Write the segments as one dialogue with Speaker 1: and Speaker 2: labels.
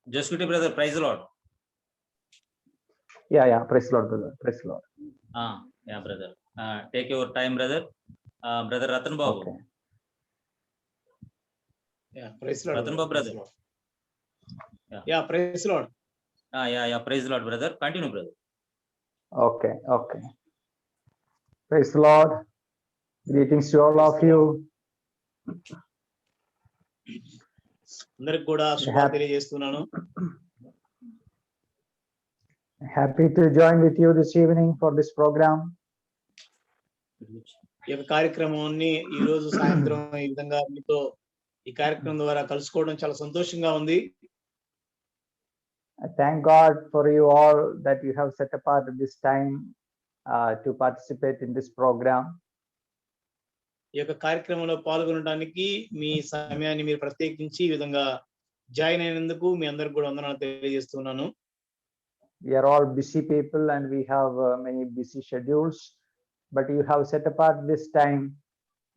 Speaker 1: Jaskuti brother, praise the Lord.
Speaker 2: Yeah, praise Lord, brother. Praise Lord.
Speaker 1: Yeah, brother. Take your time, brother. Brother Ratan Babu.
Speaker 2: Okay.
Speaker 3: Yeah, praise Lord.
Speaker 1: Ratan Babu, brother.
Speaker 3: Yeah, praise Lord.
Speaker 1: Yeah, praise the Lord, brother. Continue, brother.
Speaker 2: Okay. Praise the Lord. Greetings to all of you.
Speaker 3: అందరికి కూడా శుభాలు తెలియజేస్తున్నాను.
Speaker 2: Happy to join with you this evening for this program.
Speaker 3: ఈ యొక్క కార్యక్రమాన్ని ఈ రోజు సాయంత్రం ఈ విధంగా మీతో ఈ కార్యక్రమం ద్వారా కలుసుకోవడం చాలా సంతోషంగా ఉంది.
Speaker 2: I thank God for you all that you have set apart this time to participate in this program.
Speaker 3: ఈ యొక్క కార్యక్రమంలో పాల్గొనడానికి మీ సమయాన్ని మీరు ప్రత్యేకించి ఈ విధంగా జాయిన్ అయినందుకు మీ అందరికి కూడా వందనాలు తెలియజేస్తున్నాను.
Speaker 2: We are all busy people and we have many busy schedules, but you have set apart this time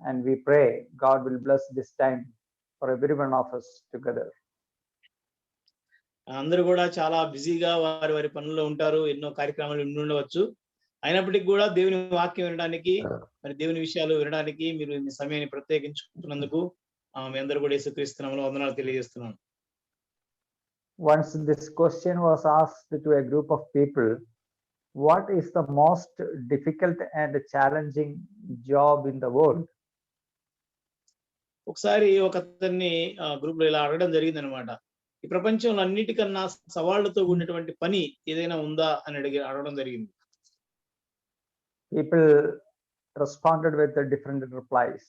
Speaker 2: and we pray God will bless this time for every one of us together.
Speaker 3: అందరూ కూడా చాలా బిజీగా వారి పనుల్లో ఉంటారు, ఎన్నో కార్యక్రమాలు ఉండవచ్చు. అయినప్పటికీ కూడా దేవుని వాక్యం వినడానికి, మరి దేవుని విషయాలు వినడానికి మీరు మీ సమయాన్ని ప్రత్యేకించుకున్నందుకు మీ అందరూ కూడా యేసుక్రీస్తు నామములో వందనాలు తెలియజేస్తున్నాను.
Speaker 2: Once this question was asked to a group of people, what is the most difficult and challenging job in the world?
Speaker 3: ఒకసారి ఒక అతన్ని గ్రూప్ లో ఇలా అడగడం జరిగింది అనమాట. ఈ ప్రపంచంలో అన్నిటికన్నా సవాళ్లతో కూడినటువంటి పని ఏదైనా ఉందా అని అడగడం జరిగింది.
Speaker 2: People responded with the different replies.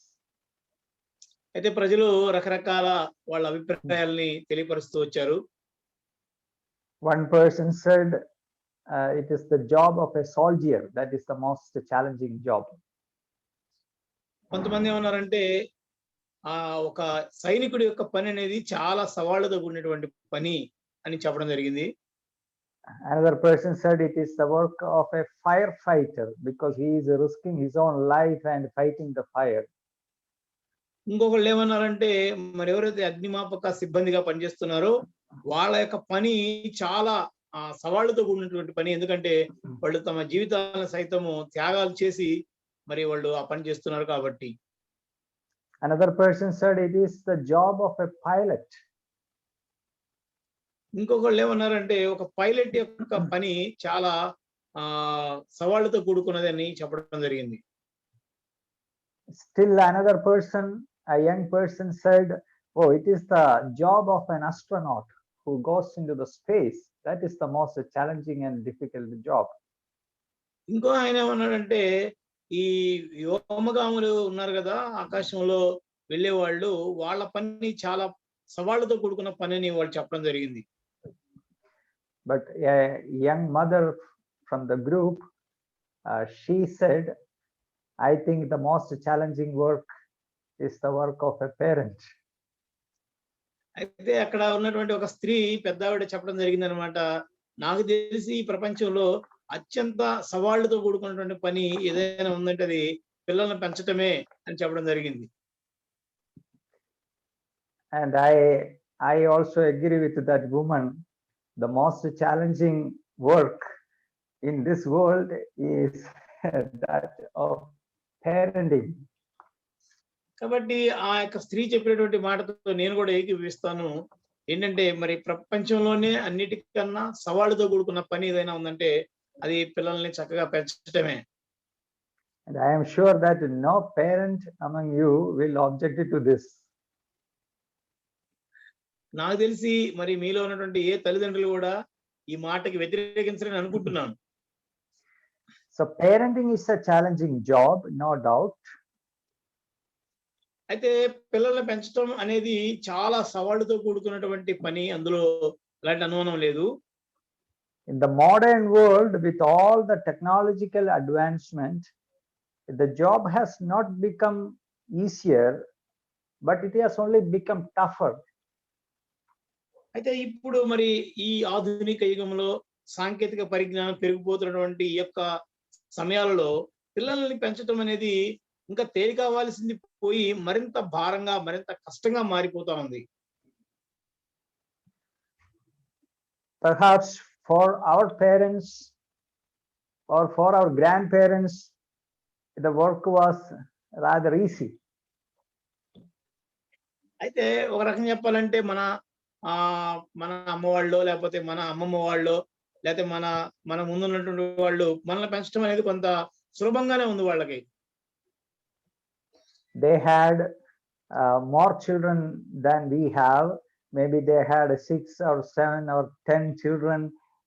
Speaker 3: అయితే ప్రజలు రకరకాల వాళ్ళ అభిప్రాయాల్ని తెలియపరుస్తూ వచ్చారు.
Speaker 2: One person said it is the job of a soldier that is the most challenging job.
Speaker 3: కొంతమంది ఏమన్నారంటే ఒక సైనికుడి యొక్క పని అనేది చాలా సవాళ్లతో కూడినటువంటి పని అని చెప్పడం జరిగింది.
Speaker 2: Another person said it is the work of a firefighter because he is risking his own life and fighting the fire.
Speaker 3: ఇంకొకళ్ళు ఏమన్నారంటే మరి ఎవరైతే అగ్నిమాపక సిబ్బందిగా పనిచేస్తున్నారో వాళ్ళ యొక్క పని చాలా సవాళ్లతో కూడినటువంటి పని, ఎందుకంటే వాళ్ళు తమ జీవితాలను సైతము త్యాగాలు చేసి మరి వాళ్ళు ఆ పని చేస్తున్నారు కాబట్టి.
Speaker 2: Another person said it is the job of a pilot.
Speaker 3: ఇంకొకళ్ళు ఏమన్నారంటే ఒక పైలట్ యొక్క పని చాలా సవాళ్లతో కూడుకున్నది అని చెప్పడం జరిగింది.
Speaker 2: Still another person, a young person said, oh, it is the job of an astronaut who goes into the space. That is the most challenging and difficult job.
Speaker 3: ఇంకో ఆయన ఏమన్నాడంటే ఈ వ్యోమగాములు ఉన్నారు కదా, ఆకాశంలో వెళ్ళే వాళ్ళు, వాళ్ళ పని చాలా సవాళ్లతో కూడుకున్న పని అని వాళ్ళు చెప్పడం జరిగింది.
Speaker 2: But a young mother from the group, she said, I think the most challenging work is the work of a parent.
Speaker 3: అయితే అక్కడ ఉన్నటువంటి ఒక స్త్రీ పెద్ద ఆవిడ చెప్పడం జరిగింది అనమాట, నాకు తెలిసి ఈ ప్రపంచంలో అత్యంత సవాళ్లతో కూడుకున్నటువంటి పని ఏదైనా ఉందంటే అది పిల్లల్ని పెంచటమే అని చెప్పడం జరిగింది.
Speaker 2: And I also agree with that woman. The most challenging work in this world is that of parenting.
Speaker 3: కాబట్టి ఆ యొక్క స్త్రీ చెప్పినటువంటి మాటతో నేను కూడా ఏకీభవిస్తాను. ఏంటంటే మరి ప్రపంచంలోనే అన్నిటికన్నా సవాళ్ళతో కూడుకున్న పని ఏదైనా ఉందంటే అది పిల్లల్ని చక్కగా పెంచడమే.
Speaker 2: And I am sure that no parent among you will object to this.
Speaker 3: నాకు తెలిసి మరి మీలో ఉన్నటువంటి ఏ తల్లిదండ్రులు కూడా ఈ మాటకి వ్యతిరేకించాలని అనుకుంటున్నాను.
Speaker 2: So parenting is a challenging job, no doubt.
Speaker 3: అయితే పిల్లల్ని పెంచడం అనేది చాలా సవాళ్ళతో కూడుకున్నటువంటి పని, అందులో ఎలాంటి అనుమానం లేదు.
Speaker 2: In the modern world, with all the technological advancement, the job has not become easier, but it has only become tougher.
Speaker 3: అయితే ఇప్పుడు మరి ఈ ఆధునిక యుగంలో సాంకేతిక పరిజ్ఞానం పెరిగిపోతున్నటువంటి ఈ యొక్క సమయాలలో పిల్లల్ని పెంచడం అనేది ఇంకా తేలిక అవ్వాల్సింది పోయి మరింత భారంగా, మరింత కష్టంగా మారిపోతా ఉంది.
Speaker 2: Perhaps for our parents or for our grandparents, the work was rather easy.
Speaker 3: అయితే ఒక రకంగా చెప్పాలంటే మన అమ్మ వాళ్ళో లేకపోతే మన అమ్మమ్మ వాళ్ళో లేకపోతే మన ముందున్నటువంటి వాళ్ళు మనల్ని పెంచడం అనేది కొంత సులభంగానే ఉంది వాళ్ళకి.
Speaker 2: They had more children than we have. Maybe they had 6 or 7 or 10 children,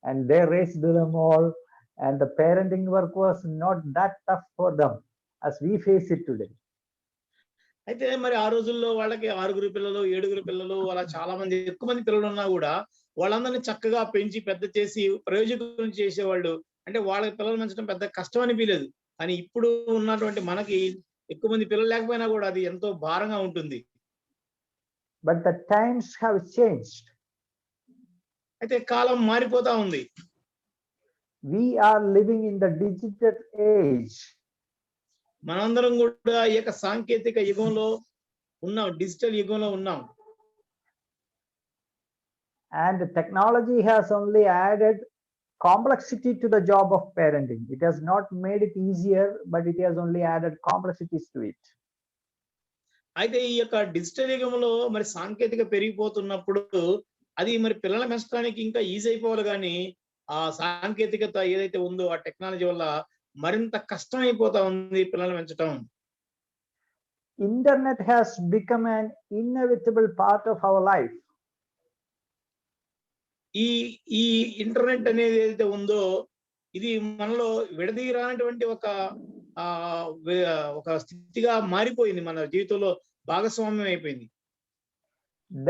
Speaker 2: and they raised them all. And the parenting work was not that tough for them as we face it today.
Speaker 3: అయితే మరి ఆ రోజుల్లో వాళ్ళకి 6 పిల్లలు, 7 పిల్లలు అలా చాలా మంది ఎక్కువ మంది పిల్లలు ఉన్నా కూడా వాళ్ళందరినీ చక్కగా పెంచి పెద్ద చేసి ప్రయోజకులు చేసేవాళ్ళు. అంటే వాళ్ళ పిల్లలు పెంచడం పెద్ద కష్టం అనిపించలేదు. కానీ ఇప్పుడు ఉన్నటువంటి మనకి ఎక్కువ మంది పిల్లలు లేకపోయినా కూడా అది ఎంతో భారంగా ఉంటుంది.
Speaker 2: But the times have changed.
Speaker 3: అయితే కాలం మారిపోతా ఉంది.
Speaker 2: We are living in the digital age.
Speaker 3: మనందరం కూడా ఈ యొక్క సాంకేతిక యుగంలో ఉన్నాం, డిజిటల్ యుగంలో ఉన్నాం.
Speaker 2: And technology has only added complexity to the job of parenting. It has not made it easier, but it has only added complexities to it.
Speaker 3: అయితే ఈ యొక్క డిజిటల్ యుగంలో మరి సాంకేతిక పెరిగిపోతున్నప్పుడు అది మరి పిల్లల పెంచడానికి ఇంకా ఈజీ అయిపోవాలి కానీ ఆ సాంకేతికత ఏదైతే ఉందో ఆ టెక్నాలజీ వల్ల మరింత కష్టమైపోతా ఉంది పిల్లల్ని పెంచడం.
Speaker 2: Internet has become an inevitable part of our life.
Speaker 3: ఈ ఈ ఇంటర్నెట్ అనేది ఏదైతే ఉందో ఇది మనలో విడదీయరానటువంటి ఒక స్థితిగా మారిపోయింది, మన జీవితంలో భాగస్వామ్యం అయిపోయింది.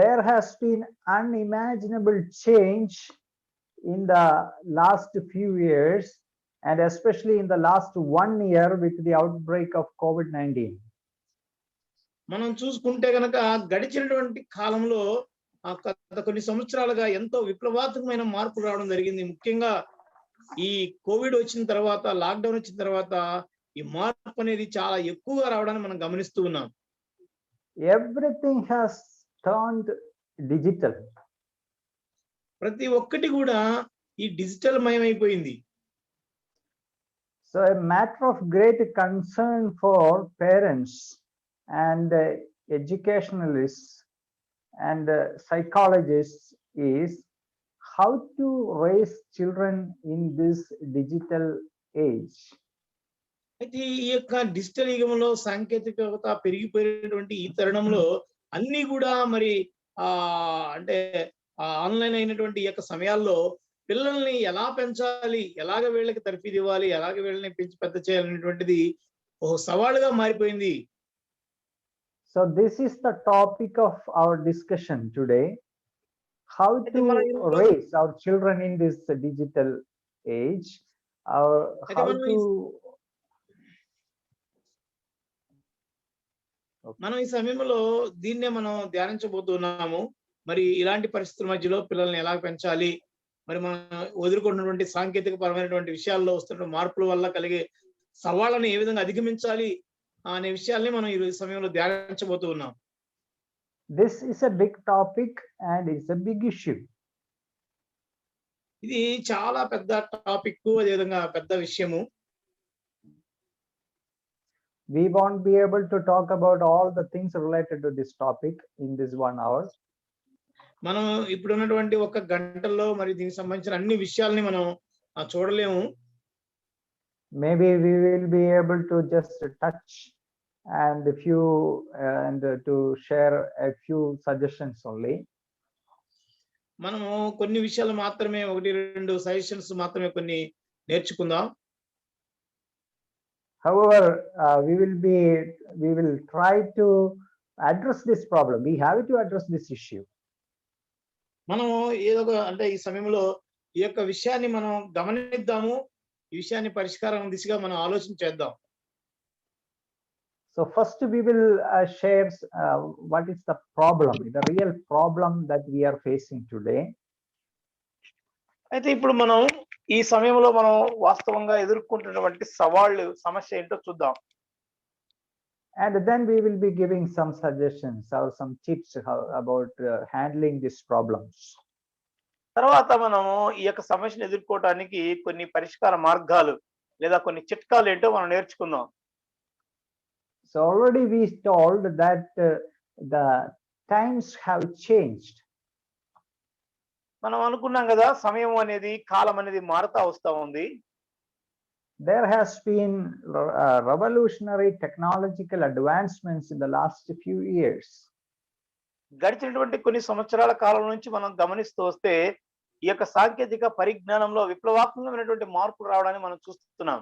Speaker 2: There has been unimaginable change in the last few years, and especially in the last 1 year with the outbreak of COVID-19.
Speaker 3: మనం చూసుకుంటే గనక గడిచినటువంటి కాలంలో గత కొన్ని సంవత్సరాలుగా ఎంతో విప్లవాత్మకమైన మార్పులు రావడం జరిగింది. ముఖ్యంగా ఈ కోవిడ్ వచ్చిన తర్వాత, లాక్డౌన్ వచ్చిన తర్వాత ఈ మార్పు అనేది చాలా ఎక్కువగా రావడాన్ని మనం గమనిస్తూ ఉన్నాం.
Speaker 2: Everything has turned digital.
Speaker 3: ప్రతి ఒక్కటి కూడా ఈ digital మయమైపోయింది.
Speaker 2: So a matter of great concern for parents and educationalists and psychologists is how to raise children in this digital age.
Speaker 3: అయితే ఈ యొక్క డిజిటల్ యుగంలో సాంకేతికత పెరిగిపోయినటువంటి ఈ తరుణంలో అన్ని కూడా మరి అంటే ఆన్లైన్ అయినటువంటి ఈ యొక్క సమయాల్లో పిల్లల్ని ఎలా పెంచాలి, ఎలాగ వీళ్ళకి తర్ఫీదు ఇవ్వాలి, ఎలాగ వీళ్ళని పెంచి పెద్ద చేయాలనేటువంటిది ఒక సవాలుగా మారిపోయింది.
Speaker 2: So this is the topic of our discussion today. How to raise our children in this digital age.
Speaker 3: మనం ఈ సమయంలో దీన్నే మనం ధ్యానించబోతున్నాము. మరి ఇలాంటి పరిస్థితుల మధ్యలో పిల్లల్ని ఎలా పెంచాలి, మరి మనం ఎదుర్కొన్నటువంటి సాంకేతిక పరమైనటువంటి విషయాల్లో వస్తున్న మార్పుల వల్ల కలిగే సవాళ్ళను ఏ విధంగా అధిగమించాలి అనే విషయాల్ని మనం ఈ సమయంలో ధ్యానించబోతూ ఉన్నాం.
Speaker 2: This is a big topic and it's a big issue.
Speaker 3: ఇది చాలా పెద్ద టాపిక్, అదేవిధంగా పెద్ద విషయము.
Speaker 2: We won't be able to talk about all the things related to this topic in this 1 hour.
Speaker 3: మనం ఇప్పుడు ఉన్నటువంటి 1 గంటల్లో మరి దీనికి సంబంధించిన అన్ని విషయాల్ని మనం చూడలేము.
Speaker 2: Maybe we will be able to just touch and to share a few suggestions only.
Speaker 3: మనము కొన్ని విషయాలు మాత్రమే 1-2 సజెషన్స్ మాత్రమే కొన్ని నేర్చుకుందాం.
Speaker 2: However, we will try to address this problem. We have to address this issue.
Speaker 3: మనము అంటే ఈ సమయంలో ఈ యొక్క విషయాన్ని మనం గమనిద్దాము, ఈ విషయాన్ని పరిష్కారం దిశగా మనం ఆలోచన చేద్దాం.
Speaker 2: So first we will share what is the problem, the real problem that we are facing today.
Speaker 3: అయితే ఇప్పుడు మనం ఈ సమయంలో మనం వాస్తవంగా ఎదుర్కొంటున్నటువంటి సమస్య ఏంటో చూద్దాం.
Speaker 2: And then we will be giving some suggestions or some tips about handling these problems.
Speaker 3: తర్వాత మనము ఈ యొక్క సమస్యను ఎదుర్కోవటానికి కొన్ని పరిష్కార మార్గాలు లేదా కొన్ని చిట్కాలు ఏంటో మనం నేర్చుకుందాం.
Speaker 2: So already we told that the times have changed.
Speaker 3: మనం అనుకున్నాం కదా, సమయం అనేది కాలం అనేది మారుతా వస్తా ఉంది.
Speaker 2: There has been revolutionary technological advancements in the last few years.
Speaker 3: గడిచినటువంటి కొన్ని సంవత్సరాల కాలం నుంచి మనం గమనిస్తూ వస్తే ఈ యొక్క సాంకేతిక పరిజ్ఞానంలో విప్లవాత్మకమైనటువంటి మార్పులు రావడాన్ని మనం చూస్తున్నాం.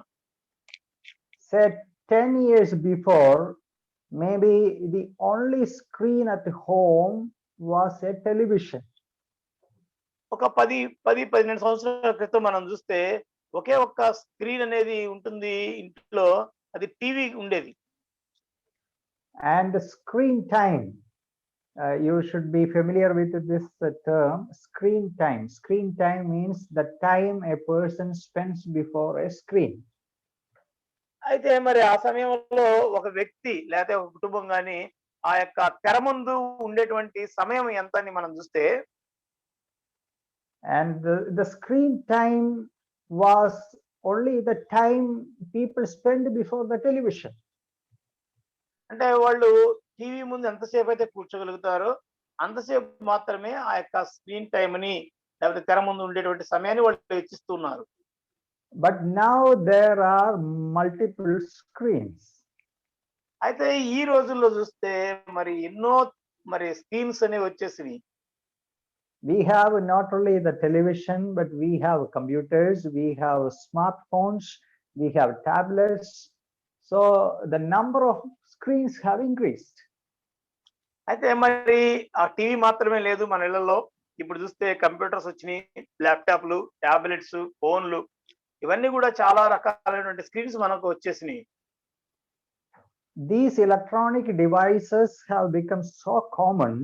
Speaker 2: Say 10 years before, maybe the only screen at home was a television.
Speaker 3: ఒక 12 సంవత్సరాల క్రితం మనం చూస్తే ఒకే ఒక్క స్క్రీన్ అనేది ఉంటుంది ఇంట్లో, అది టీవీ ఉండేది.
Speaker 2: And the screen time, you should be familiar with this term, screen time. Screen time means the time a person spends before a screen.
Speaker 3: అయితే మరి ఆ సమయంలో ఒక వ్యక్తి లేకపోతే ఒక కుటుంబం గాని ఆ యొక్క తెర ముందు ఉండేటువంటి సమయం ఎంత అని మనం చూస్తే,
Speaker 2: And the screen time was only the time people spend before the television.
Speaker 3: అంటే వాళ్ళు టీవీ ముందు ఎంతసేపు అయితే కూర్చోగలుగుతారో అంతసేపు మాత్రమే ఆ యొక్క స్క్రీన్ టైం ని లేకపోతే తెర ముందు ఉండేటువంటి సమయాన్ని వాళ్ళు వెచ్చిస్తున్నారు.
Speaker 2: But now there are multiple screens.
Speaker 3: అయితే ఈ రోజుల్లో చూస్తే మరి ఎన్నో స్క్రీన్స్ అనేవి వచ్చేసినాయి.
Speaker 2: We have not only the television, but we have computers, we have smartphones, we have tablets. So the number of screens have increased.
Speaker 3: అయితే మరి ఆ టీవీ మాత్రమే లేదు మన ఇళ్లలో. ఇప్పుడు చూస్తే కంప్యూటర్స్ వచ్చినాయి, ల్యాప్టాప్లు, టాబ్లెట్స్, ఫోన్లు, ఇవన్నీ కూడా చాలా రకాలైనటువంటి స్క్రీన్స్ మనకు వచ్చేసినాయి.
Speaker 2: These electronic devices have become so common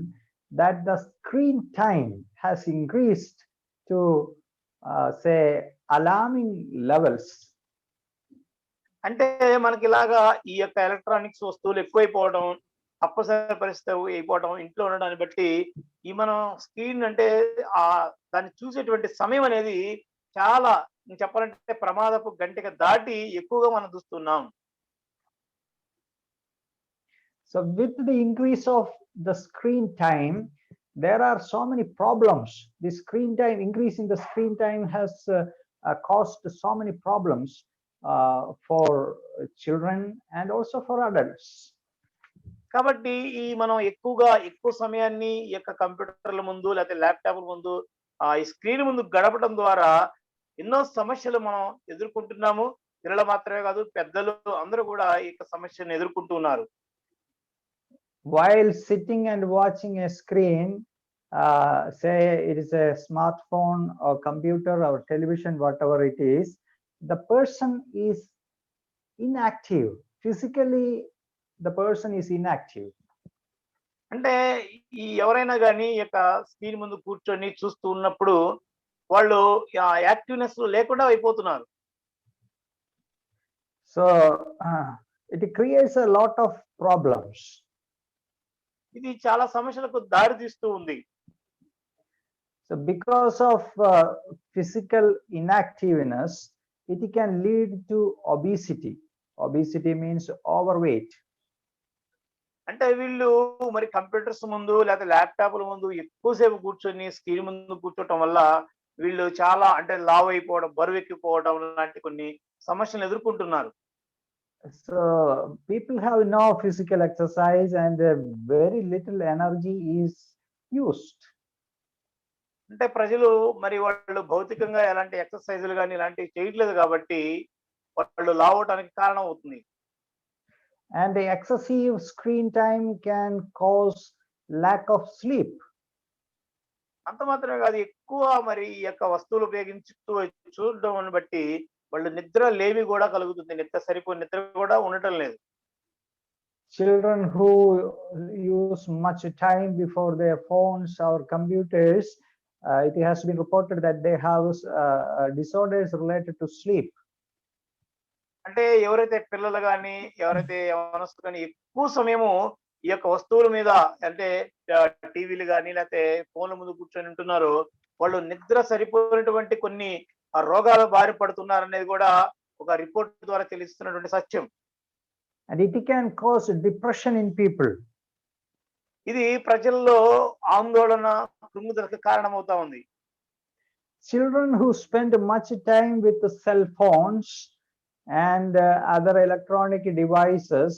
Speaker 2: that the screen time has increased to say alarming levels.
Speaker 3: అంటే మనకి ఇలాగా ఈ యొక్క ఎలక్ట్రానిక్స్ వస్తువులు ఎక్కువైపోవడం, తప్పనిసరి పరిస్థితి అయిపోవడం, ఇంట్లో ఉండడాన్ని బట్టి ఈ మనం స్క్రీన్ అంటే దాన్ని చూసేటువంటి సమయం అనేది చాలా చెప్పాలంటే ప్రమాదపు గంటకి దాటి ఎక్కువగా మనం చూస్తున్నాం.
Speaker 2: So with the increase of the screen time, there are so many problems. The screen time, increase in the screen time has caused so many problems for children and also for adults.
Speaker 3: కాబట్టి ఈ మనం ఎక్కువ సమయాన్ని ఈ యొక్క కంప్యూటర్ల ముందు లేకపోతే ల్యాప్టాప్ల ముందు ఈ స్క్రీన్ ముందు గడపడం ద్వారా ఎన్నో సమస్యలు మనం ఎదుర్కొంటున్నాము. పిల్లలు మాత్రమే కాదు, పెద్దలు అందరూ కూడా ఈ యొక్క సమస్యను ఎదుర్కొంటున్నారు.
Speaker 2: While sitting and watching a screen, say it is a smartphone or computer or television, whatever it is, the person is inactive. Physically, the person is inactive.
Speaker 3: అంటే ఈ ఎవరైనా కానీ ఈ యొక్క స్క్రీన్ ముందు కూర్చొని చూస్తూ ఉన్నప్పుడు వాళ్ళు యాక్టివ్నెస్ లేకుండా అయిపోతున్నారు.
Speaker 2: So it creates a lot of problems.
Speaker 3: ఇది చాలా సమస్యలకు దారి తీస్తూ ఉంది.
Speaker 2: So because of physical inactiveness, it can lead to obesity. Obesity means overweight.
Speaker 3: అంటే వీళ్ళు మరి కంప్యూటర్స్ ముందు లేకపోతే ల్యాప్టాప్ల ముందు ఎక్కువసేపు కూర్చొని స్క్రీన్ ముందు కూర్చోవటం వల్ల వీళ్ళు చాలా అంటే లావు అయిపోవడం, బరువు ఎక్కిపోవడం లాంటి కొన్ని సమస్యలు ఎదుర్కొంటున్నారు.
Speaker 2: So people have no physical exercise and very little energy is used.
Speaker 3: అంటే ప్రజలు మరి వాళ్ళు భౌతికంగా ఎలాంటి ఎక్సర్సైజులు కానీ ఇలాంటివి చేయట్లేదు కాబట్టి వాళ్ళు లావు అవడానికి కారణం అవుతుంది.
Speaker 2: And the excessive screen time can cause lack of sleep.
Speaker 3: అంత మాత్రమే కాదు, ఎక్కువ మరి ఈ యొక్క వస్తువులు ఉపయోగించుతూ చూడడం బట్టి వాళ్ళు నిద్ర లేమి కూడా కలుగుతుంది. సరిపోయిన నిద్ర కూడా ఉండటం లేదు.
Speaker 2: Children who use much time before their phones or computers, it has been reported that they have disorders related to sleep.
Speaker 3: అంటే ఎవరైతే పిల్లలు కానీ ఎవరైతే యవనస్తులు కానీ ఎక్కువ సమయము ఈ యొక్క వస్తువుల మీద అంటే టీవీలు కానీ లేకపోతే ఫోన్ల ముందు కూర్చొని ఉంటున్నారో వాళ్ళు నిద్ర సరిపోయినటువంటి కొన్ని రోగాల బారి పడుతున్నారనేది కూడా ఒక రిపోర్ట్ ద్వారా తెలుస్తున్నటువంటి సత్యం.
Speaker 2: And it can cause depression in people.
Speaker 3: ఇది ప్రజల్లో ఆందోళన, కృంగుదలకు కారణమవుతా ఉంది.
Speaker 2: Children who spend much time with the cell phones and other electronic devices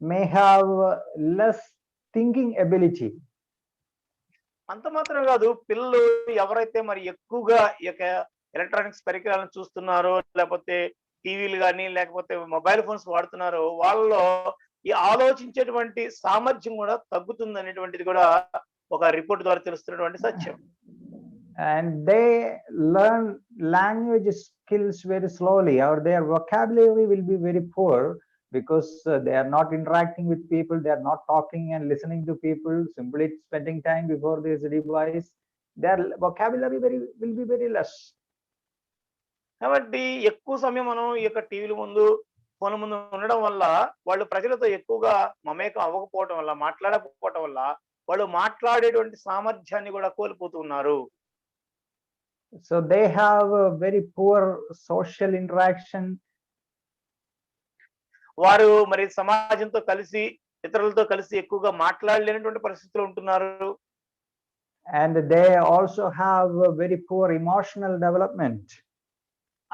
Speaker 2: may have less thinking ability.
Speaker 3: అంత మాత్రమే కాదు, పిల్లలు ఎవరైతే మరి ఎక్కువగా ఈ యొక్క ఎలక్ట్రానిక్స్ పరికరాలను చూస్తున్నారో, లేకపోతే టీవీలు కానీ లేకపోతే మొబైల్ ఫోన్స్ వాడుతున్నారో, వాళ్ళలో ఈ ఆలోచించేటువంటి సామర్థ్యం కూడా తగ్గుతుంది అనేటువంటిది కూడా ఒక రిపోర్ట్ ద్వారా తెలుస్తున్నటువంటి సత్యం.
Speaker 2: And they learn language skills very slowly, or their vocabulary will be very poor because they are not interacting with people, they are not talking and listening to people, simply spending time before this device. Their vocabulary will be very less.
Speaker 3: కాబట్టి ఎక్కువ సమయం మనం ఈ యొక్క టీవీల ముందు, phone ముందు ఉండడం వల్ల వాళ్ళు ప్రజలతో ఎక్కువగా మమేకం అవ్వకపోవటం వల్ల, మాట్లాడకపోవటం వల్ల వాళ్ళు మాట్లాడేటువంటి సామర్థ్యాన్ని కూడా కోల్పోతున్నారు.
Speaker 2: So they have a very poor social interaction.
Speaker 3: వారు మరి సమాజంతో కలిసి, ఇతరులతో కలిసి ఎక్కువగా మాట్లాడలేనటువంటి పరిస్థితులు ఉంటున్నారు.
Speaker 2: And they also have a very poor emotional development.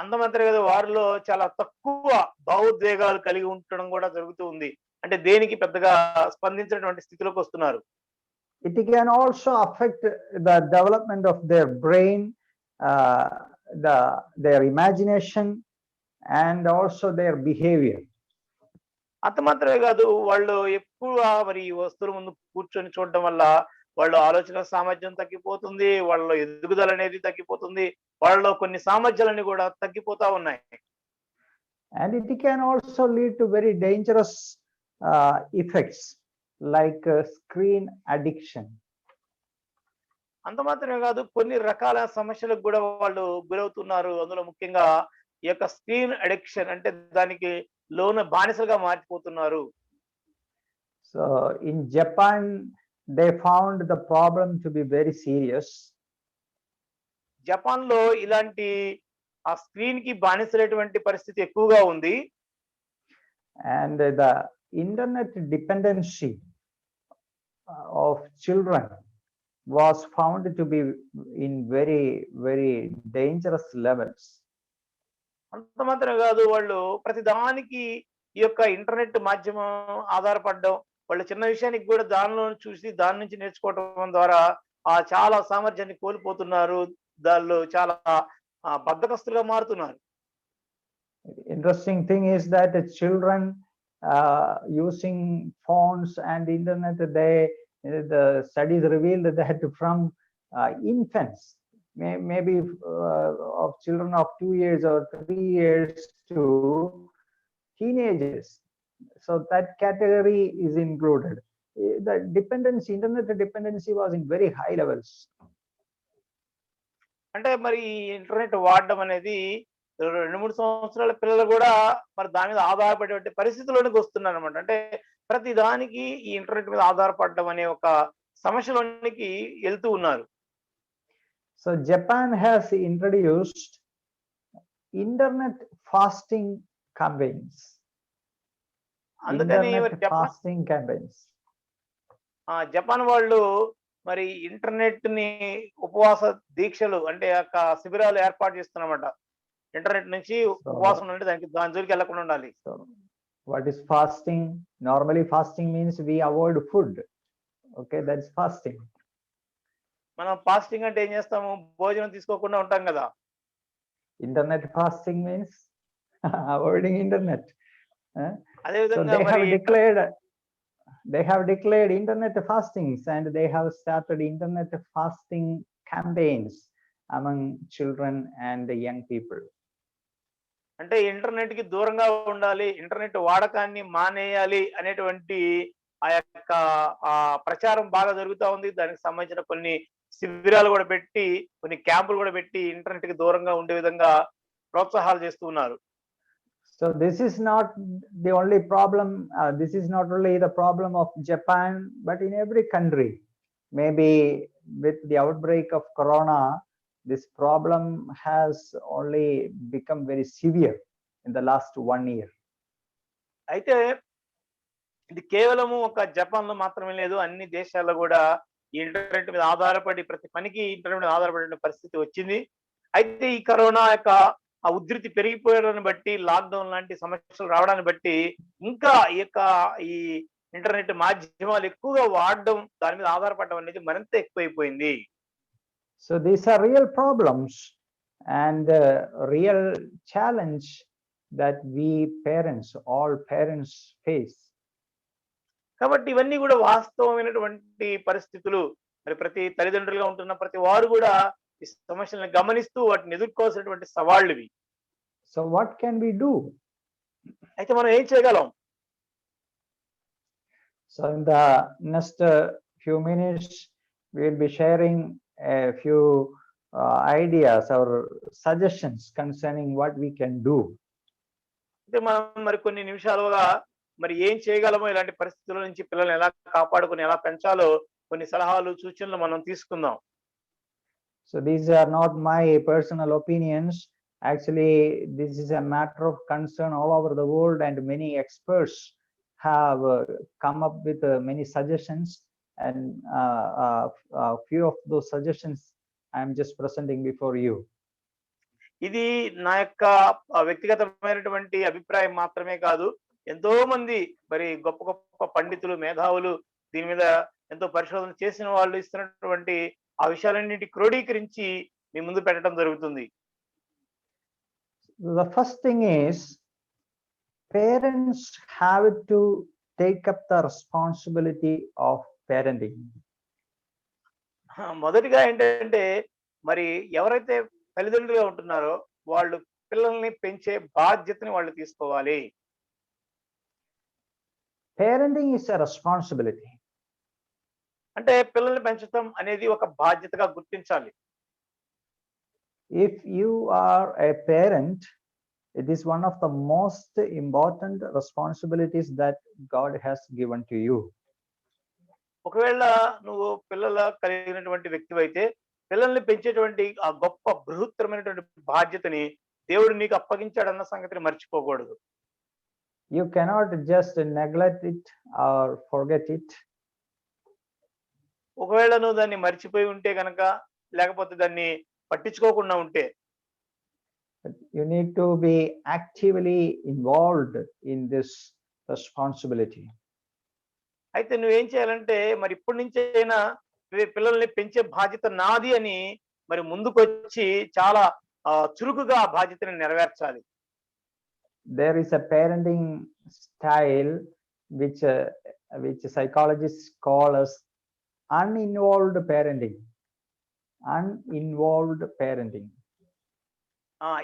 Speaker 3: అంతమాత్రమే కదా, వారిలో చాలా తక్కువ భావోద్వేగాలు కలిగి ఉండడం కూడా జరుగుతూ ఉంది. అంటే దేనికి పెద్దగా స్పందించినటువంటి స్థితిలోకి వస్తున్నారు.
Speaker 2: It can also affect the development of their brain, their imagination, and also their behavior.
Speaker 3: అంత మాత్రమే కాదు, వాళ్ళు ఎక్కువ మరి ఈ వస్తువుల ముందు కూర్చొని చూడడం వల్ల వాళ్ళ ఆలోచన సామర్థ్యం తగ్గిపోతుంది, వాళ్ళ ఎదుగుదల అనేది తగ్గిపోతుంది, వాళ్ళలో కొన్ని సామర్థ్యాలన్నీ కూడా తగ్గిపోతా ఉన్నాయి.
Speaker 2: And it can also lead to very dangerous effects like screen addiction.
Speaker 3: అంత మాత్రమే కాదు, కొన్ని రకాల సమస్యలకు కూడా వాళ్ళు గురవుతున్నారు. అందులో ముఖ్యంగా ఈ యొక్క స్క్రీన్ అడిక్షన్, అంటే దానికి లోన బానిసలుగా మారిపోతున్నారు.
Speaker 2: So in Japan, they found the problem to be very serious.
Speaker 3: Japan లో ఇలాంటి ఆ స్క్రీన్ కి బానిసలైనటువంటి పరిస్థితి ఎక్కువగా ఉంది.
Speaker 2: And the internet dependency of children was found to be in very dangerous levels.
Speaker 3: అంత మాత్రమే కాదు, వాళ్ళు ప్రతి దానికి ఈ యొక్క ఇంటర్నెట్ మాధ్యమం ఆధారపడడం, వాళ్ళు చిన్న విషయానికి కూడా దానిలో చూసి దాని నుంచి నేర్చుకోవడం ద్వారా చాలా సామర్థ్యాన్ని కోల్పోతున్నారు. దానిలో చాలా బద్ధకస్తులుగా మారుతున్నారు.
Speaker 2: Interesting thing is that the children using phones and internet, the studies revealed that from infants, maybe of children of 2 years or 3 years to teenagers, so that category is included. The dependency, internet dependency was in very high levels.
Speaker 3: అంటే మరి internet వాడడం అనేది 2-3 సంవత్సరాల పిల్లలు కూడా మరి దాని మీద ఆధారపడే పరిస్థితుల్లోనికి వస్తున్నారు అనమాట. అంటే ప్రతి దానికి ఈ ఇంటర్నెట్ మీద ఆధారపడడం అనే ఒక సమస్యలోనికి వెళ్తూ ఉన్నారు.
Speaker 2: So Japan has introduced internet fasting campaigns.
Speaker 3: అందుకని
Speaker 2: Internet fasting campaigns.
Speaker 3: జపాన్ వాళ్ళు మరి ఇంటర్నెట్ ని ఉపవాస దీక్షలు, అంటే యొక్క శిబిరాలు ఏర్పాటు చేస్తున్నమాట. ఇంటర్నెట్ నుంచి ఉపవాసం ఉంటే దాని జోలికి వెళ్ళకుండా ఉండాలి.
Speaker 2: So what is fasting? Normally fasting means we avoid food. Okay, that's fasting.
Speaker 3: మనం ఫాస్టింగ్ అంటే ఏం చేస్తాము? భోజనం తీసుకోకుండా ఉంటాం కదా.
Speaker 2: Internet fasting means avoiding internet.
Speaker 3: అదే
Speaker 2: So
Speaker 3: విధంగా
Speaker 2: they have declared internet fastings, and they have started internet fasting campaigns among children and the young people.
Speaker 3: అంటే ఇంటర్నెట్ కి దూరంగా ఉండాలి, ఇంటర్నెట్ వాడకాన్ని మానేయాలి అనేటువంటి ఆ యొక్క ప్రచారం బాగా జరుగుతూ ఉంది. దానికి సంబంధించిన కొన్ని శిబిరాలు కూడా పెట్టి, కొన్ని క్యాంపులు కూడా పెట్టి ఇంటర్నెట్ కి దూరంగా ఉండే విధంగా ప్రోత్సాహాలు చేస్తూ ఉన్నారు.
Speaker 2: So this is not the only problem. This is not only the problem of Japan, but in every country. maybe with the outbreak of corona, this problem has only become very severe in the last 1 year.
Speaker 3: అయితే ఇది కేవలము ఒక జపాన్‌లో మాత్రమే లేదు. అన్ని దేశాల్లో గూడా ఈ ఇంటర్నెట్ మీద ఆధారపడి ప్రతి పనికి ఇంటర్నెట్ మీద ఆధారపడే పరిస్థితి వచ్చింది. అయితే ఈ కరోనా యొక్క ఆ ఉధృతి పెరిగిపోవడాన్ని బట్టి, లాక్‌డౌన్ లాంటి సమస్యలు రావడాన్ని బట్టి ఇంకా ఈ ఇంటర్నెట్ మాధ్యమాలు ఎక్కువగా వాడడం, దాని మీద ఆధారపడడం అనేది మరింత ఎక్కువైపోయింది.
Speaker 2: So these are real problems and real challenge that we parents, all parents face.
Speaker 3: కాబట్టి ఇవన్నీ కూడా వాస్తవమైనటువంటి పరిస్థితులు. మరి ప్రతి తల్లిదండ్రులుగా ఉంటున్న ప్రతి వారు కూడా ఈ సమస్యలను గమనిస్తూ వాటిని ఎదుర్కోవాల్సినటువంటి సవాళ్ళువి.
Speaker 2: So what can we do?
Speaker 3: అయితే మనం ఏం చేయగలం?
Speaker 2: So in the next few minutes, we will be sharing a few ideas or suggestions concerning what we can do.
Speaker 3: అయితే మనం మరి కొన్ని నిమిషాలుగా మరి ఏం చేయగలమో, ఇలాంటి పరిస్థితుల నుంచి పిల్లల్ని ఎలా కాపాడుకుని ఎలా పెంచాలో కొన్ని సలహాలు, సూచనలు మనం తీసుకుందాం.
Speaker 2: So these are not my personal opinions. Actually, this is a matter of concern all over the world, and many experts have come up with many suggestions, and few of those suggestions I am just presenting before you.
Speaker 3: ఇది నా యొక్క వ్యక్తిగతమైనటువంటి అభిప్రాయం మాత్రమే కాదు. ఎంతో మంది మరి గొప్ప గొప్ప పండితులు, మేధావులు దీని మీద ఎంతో పరిశోధన చేసిన వాళ్ళు ఇస్తున్నటువంటి ఆ విషయాలన్నింటి క్రోడీకరించి మీ ముందు పెట్టడం జరుగుతుంది.
Speaker 2: The first thing is, parents have to take up the responsibility of parenting.
Speaker 3: మొదటిగా ఏంటంటే మరి ఎవరైతే తల్లిదండ్రులుగా ఉంటున్నారో వాళ్ళు పిల్లల్ని పెంచే బాధ్యతని వాళ్ళు తీసుకోవాలి.
Speaker 2: Parenting is a responsibility.
Speaker 3: అంటే పిల్లల్ని పెంచడం అనేది ఒక బాధ్యతగా గుర్తించాలి.
Speaker 2: If you are a parent, it is one of the most important responsibilities that God has given to you.
Speaker 3: ఒకవేళ నువ్వు పిల్లల కలిగినటువంటి వ్యక్తివైతే పిల్లల్ని పెంచేటువంటి ఆ గొప్ప బృహత్తరమైనటువంటి బాధ్యతని దేవుడు నీకు అప్పగించాడన్న సంగతిని మర్చిపోకూడదు.
Speaker 2: You cannot just neglect it or forget it.
Speaker 3: ఒకవేళ నువ్వు దాన్ని మర్చిపోయి ఉంటే కనుక, లేకపోతే దాన్ని పట్టించుకోకుండా ఉంటే,
Speaker 2: you need to be actively involved in this responsibility.
Speaker 3: అయితే నువ్వేం చేయాలంటే మరి ఇప్పటి నుంచి అయినా పిల్లల్ని పెంచే బాధ్యత నాది అని మరి ముందుకొచ్చి చాలా చురుకుగా ఆ బాధ్యతని నెరవేర్చాలి.
Speaker 2: There is a parenting style which psychologists call as uninvolved parenting. Uninvolved parenting.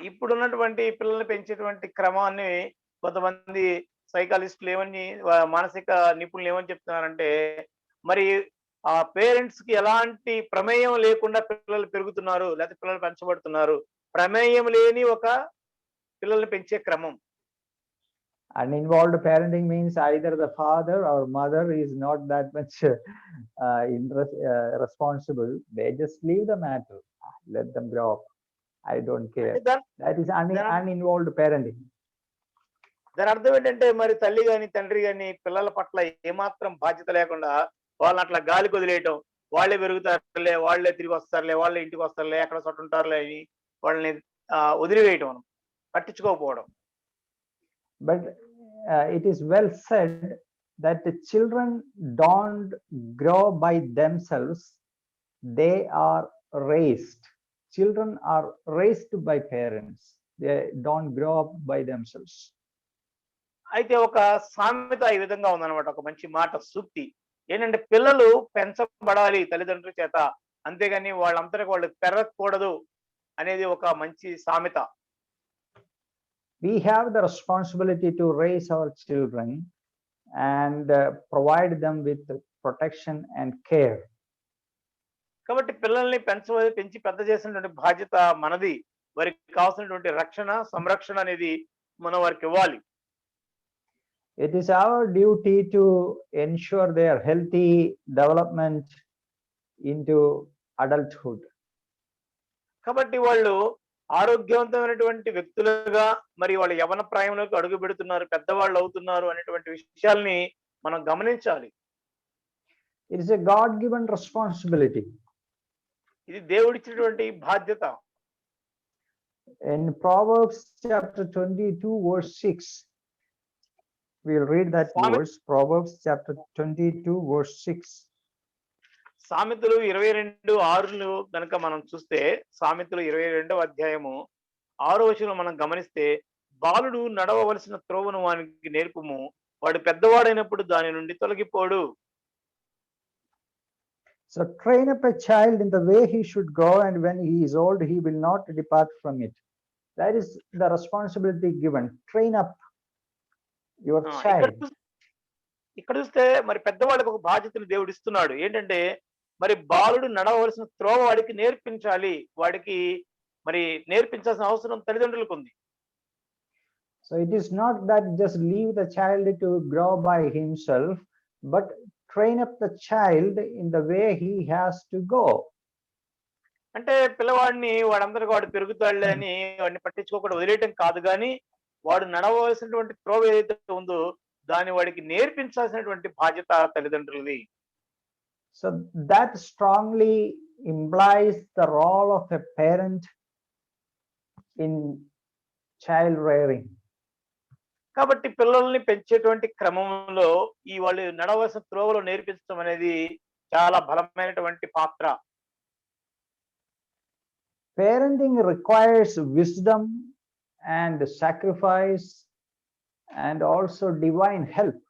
Speaker 3: ఇప్పుడున్నటువంటి పిల్లల్ని పెంచేటువంటి క్రమాన్ని కొంతమంది సైకాలజిస్టులు ఏమని, మానసిక నిపుణులు ఏమని చెప్తున్నారంటే, మరి ఆ పేరెంట్స్ కి ఎలాంటి ప్రమేయం లేకుండా పిల్లలు పెరుగుతున్నారు, లేకపోతే పిల్లలు పెంచబడుతున్నారు. ప్రమేయం లేని ఒక పిల్లల్ని పెంచే క్రమం.
Speaker 2: Uninvolved parenting means either the father or mother is not that much responsible. They just leave the matter, let them grow up. I don't care. That is uninvolved parenting.
Speaker 3: దాని అర్థం ఏంటంటే మరి తల్లి గాని తండ్రి గాని పిల్లల పట్ల ఏమాత్రం బాధ్యత లేకుండా వాళ్ళని అట్లా గాలి కొదిలేయటం, వాళ్ళే పెరుగుతారులే, వాళ్ళే తిరిగి వస్తారులే, వాళ్ళే ఇంటికి వస్తారులే, ఎక్కడ చోట ఉంటారులే అని వాళ్ళని వదిలివేయటం, మనం పట్టించుకోకపోవడం.
Speaker 2: But it is well said that the children don't grow by themselves, they are raised. Children are raised by parents, they don't grow up by themselves.
Speaker 3: అయితే ఒక సామెత ఈ విధంగా ఉందన్నమాట, ఒక మంచి మాట, సూక్తి ఏంటంటే, పిల్లలు పెంచబడాలి తల్లిదండ్రుల చేత, అంతేగాని వాళ్ళంతటికి వాళ్ళు పెరగకూడదు అనేది ఒక మంచి సామెత.
Speaker 2: We have the responsibility to raise our children and provide them with protection and care.
Speaker 3: కాబట్టి పిల్లల్ని పెంచి పెద్ద చేసినటువంటి బాధ్యత మనది. వారికి కావాల్సినటువంటి రక్షణ, సంరక్షణ అనేది మనం వారికి ఇవ్వాలి.
Speaker 2: It is our duty to ensure their healthy development into adulthood.
Speaker 3: కాబట్టి వాళ్ళు ఆరోగ్యవంతమైనటువంటి వ్యక్తులుగా మరి వాళ్ళ యవ్వన ప్రాయంలోకి అడుగు పెడుతున్నారు, పెద్దవాళ్ళు అవుతున్నారు అనేటువంటి విషయాల్ని మనం గమనించాలి.
Speaker 2: It is a God-given responsibility.
Speaker 3: ఇది దేవుడిచ్చినటువంటి బాధ్యత.
Speaker 2: In Proverbs chapter 22, verse 6, we'll read that verse. Proverbs chapter 22, verse 6.
Speaker 3: సామెతలు 22:6 కనుక మనం చూస్తే, సామెతలు 22వ అధ్యాయము 6వ వచనం మనం గమనిస్తే, బాలుడు నడవవలసిన త్రోవను వానికి నేర్పుము, వాడు పెద్దవాడైనప్పుడు దాని నుండి తొలగిపోడు.
Speaker 2: So train up a child in the way he should go, and when he is old, he will not depart from it. That is the responsibility given. Train up your child.
Speaker 3: ఇక్కడ చూస్తే మరి పెద్దవాళ్ళకి ఒక బాధ్యతను దేవుడు ఇస్తున్నాడు. ఏంటంటే మరి బాలుడు నడవవలసిన త్రోవ వాడికి నేర్పించాలి. వాడికి మరి నేర్పించాల్సిన అవసరం తల్లిదండ్రులకు ఉంది.
Speaker 2: So it is not that just leave the child to grow by himself, but train up the child in the way he has to go.
Speaker 3: అంటే పిల్లవాడిని వాడందరికీ వాడు పెరుగుతాడులే అని వాడిని పట్టించుకోకుండా వదిలేయటం కాదు, కానీ వాడు నడవలసినటువంటి త్రోవ ఏదైతే ఉందో దాన్ని వాడికి నేర్పించాల్సినటువంటి బాధ్యత తల్లిదండ్రులది.
Speaker 2: So that strongly implies the role of a parent in child rearing.
Speaker 3: కాబట్టి పిల్లల్ని పెంచేటువంటి క్రమంలో ఈ వాళ్ళు నడవలసిన త్రోవలో నేర్పించడం అనేది చాలా బలమైనటువంటి పాత్ర.
Speaker 2: Parenting requires wisdom and sacrifice and also divine help.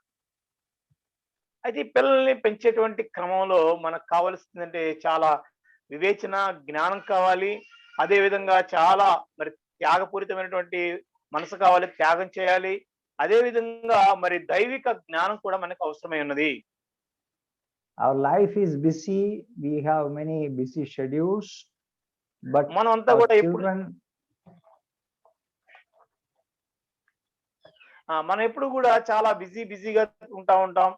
Speaker 3: అయితే ఈ పిల్లల్ని పెంచేటువంటి క్రమంలో మనకు కావాల్సిందంటే చాలా వివేచన, జ్ఞానం కావాలి. అదే విధంగా చాలా మరి త్యాగపూరితమైనటువంటి మనసు కావాలి, త్యాగం చేయాలి. అదే విధంగా మరి దైవిక జ్ఞానం కూడా మనకు అవసరమై ఉన్నది.
Speaker 2: Our life is busy, we have many busy schedules, but
Speaker 3: మనం అంతా
Speaker 2: our
Speaker 3: కూడా ఎప్పుడు
Speaker 2: children,
Speaker 3: మనం ఎప్పుడు కూడా చాలా బిజీగా ఉంటాం.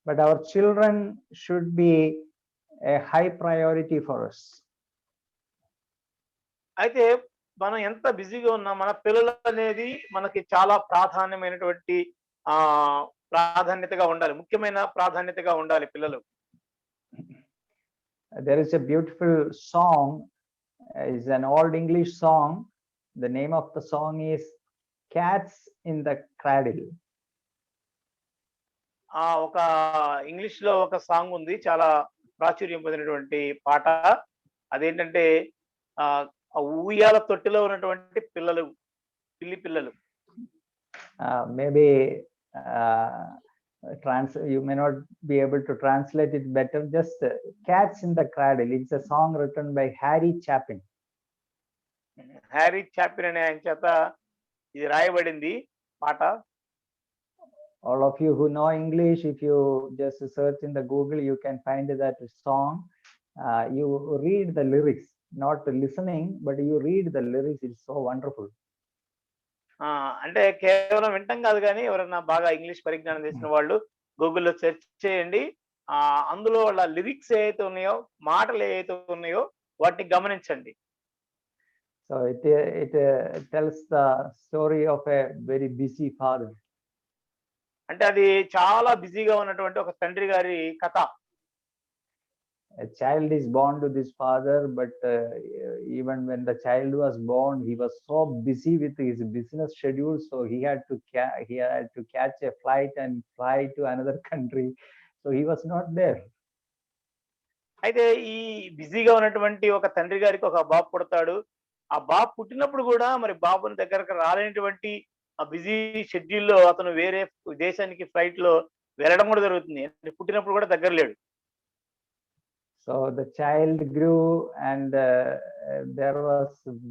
Speaker 2: but our children should be a high priority for us.
Speaker 3: అయితే మనం ఎంత బిజీగా ఉన్నా మన పిల్లలు అనేది మనకి చాలా ప్రాధాన్యమైనటువంటి ప్రాధాన్యతగా ఉండాలి, ముఖ్యమైన ప్రాధాన్యతగా ఉండాలి పిల్లలు.
Speaker 2: There is a beautiful song, is an old English song. The name of the song is Cats in the Cradle.
Speaker 3: ఒక ఇంగ్లీష్ లో ఒక సాంగ్ ఉంది, చాలా ప్రాచుర్యం పొందినటువంటి పాట. అదేంటంటే ఉయ్యాల తొట్టిలో ఉన్నటువంటి పిల్లి పిల్లలు.
Speaker 2: Maybe you may not be able to translate it better. Just Cats in the Cradle. It's a song written by Harry Chapin.
Speaker 3: Harry Chapin అనే ఆయన చేత ఇది రాయబడింది పాట.
Speaker 2: All of you who know English, if you just search in the Google, you can find that song. You read the lyrics, not listening, but you read the lyrics. It's so wonderful.
Speaker 3: అంటే కేవలం వింటాం కాదు, కానీ ఎవరైనా బాగా English పరిజ్ఞానం చేసిన వాళ్ళు గూగుల్లో సెర్చ్ చేయండి. అందులో వాళ్ళ లిరిక్స్ ఏవైతే ఉన్నాయో, మాటలు ఏవైతే ఉన్నాయో వాటిని గమనించండి.
Speaker 2: So it tells the story of a very busy father.
Speaker 3: అంటే అది చాలా బిజీగా ఉన్నటువంటి ఒక తండ్రి గారి కథ.
Speaker 2: A child is born to this father, but even when the child was born, he was so busy with his business schedule, so he had to catch a flight and fly to another country, so he was not there.
Speaker 3: అయితే ఈ బిజీగా ఉన్నటువంటి ఒక తండ్రి గారికి ఒక బాబు పుడతాడు. ఆ బాబు పుట్టినప్పుడు కూడా మరి బాబుని దగ్గరకు రాలేనటువంటి ఆ బిజీ షెడ్యూల్లో అతను వేరే దేశానికి ఫ్లైట్ లో వెళ్ళడం కూడా జరుగుతుంది. పుట్టినప్పుడు కూడా దగ్గర లేడు.
Speaker 2: So the child grew, and there was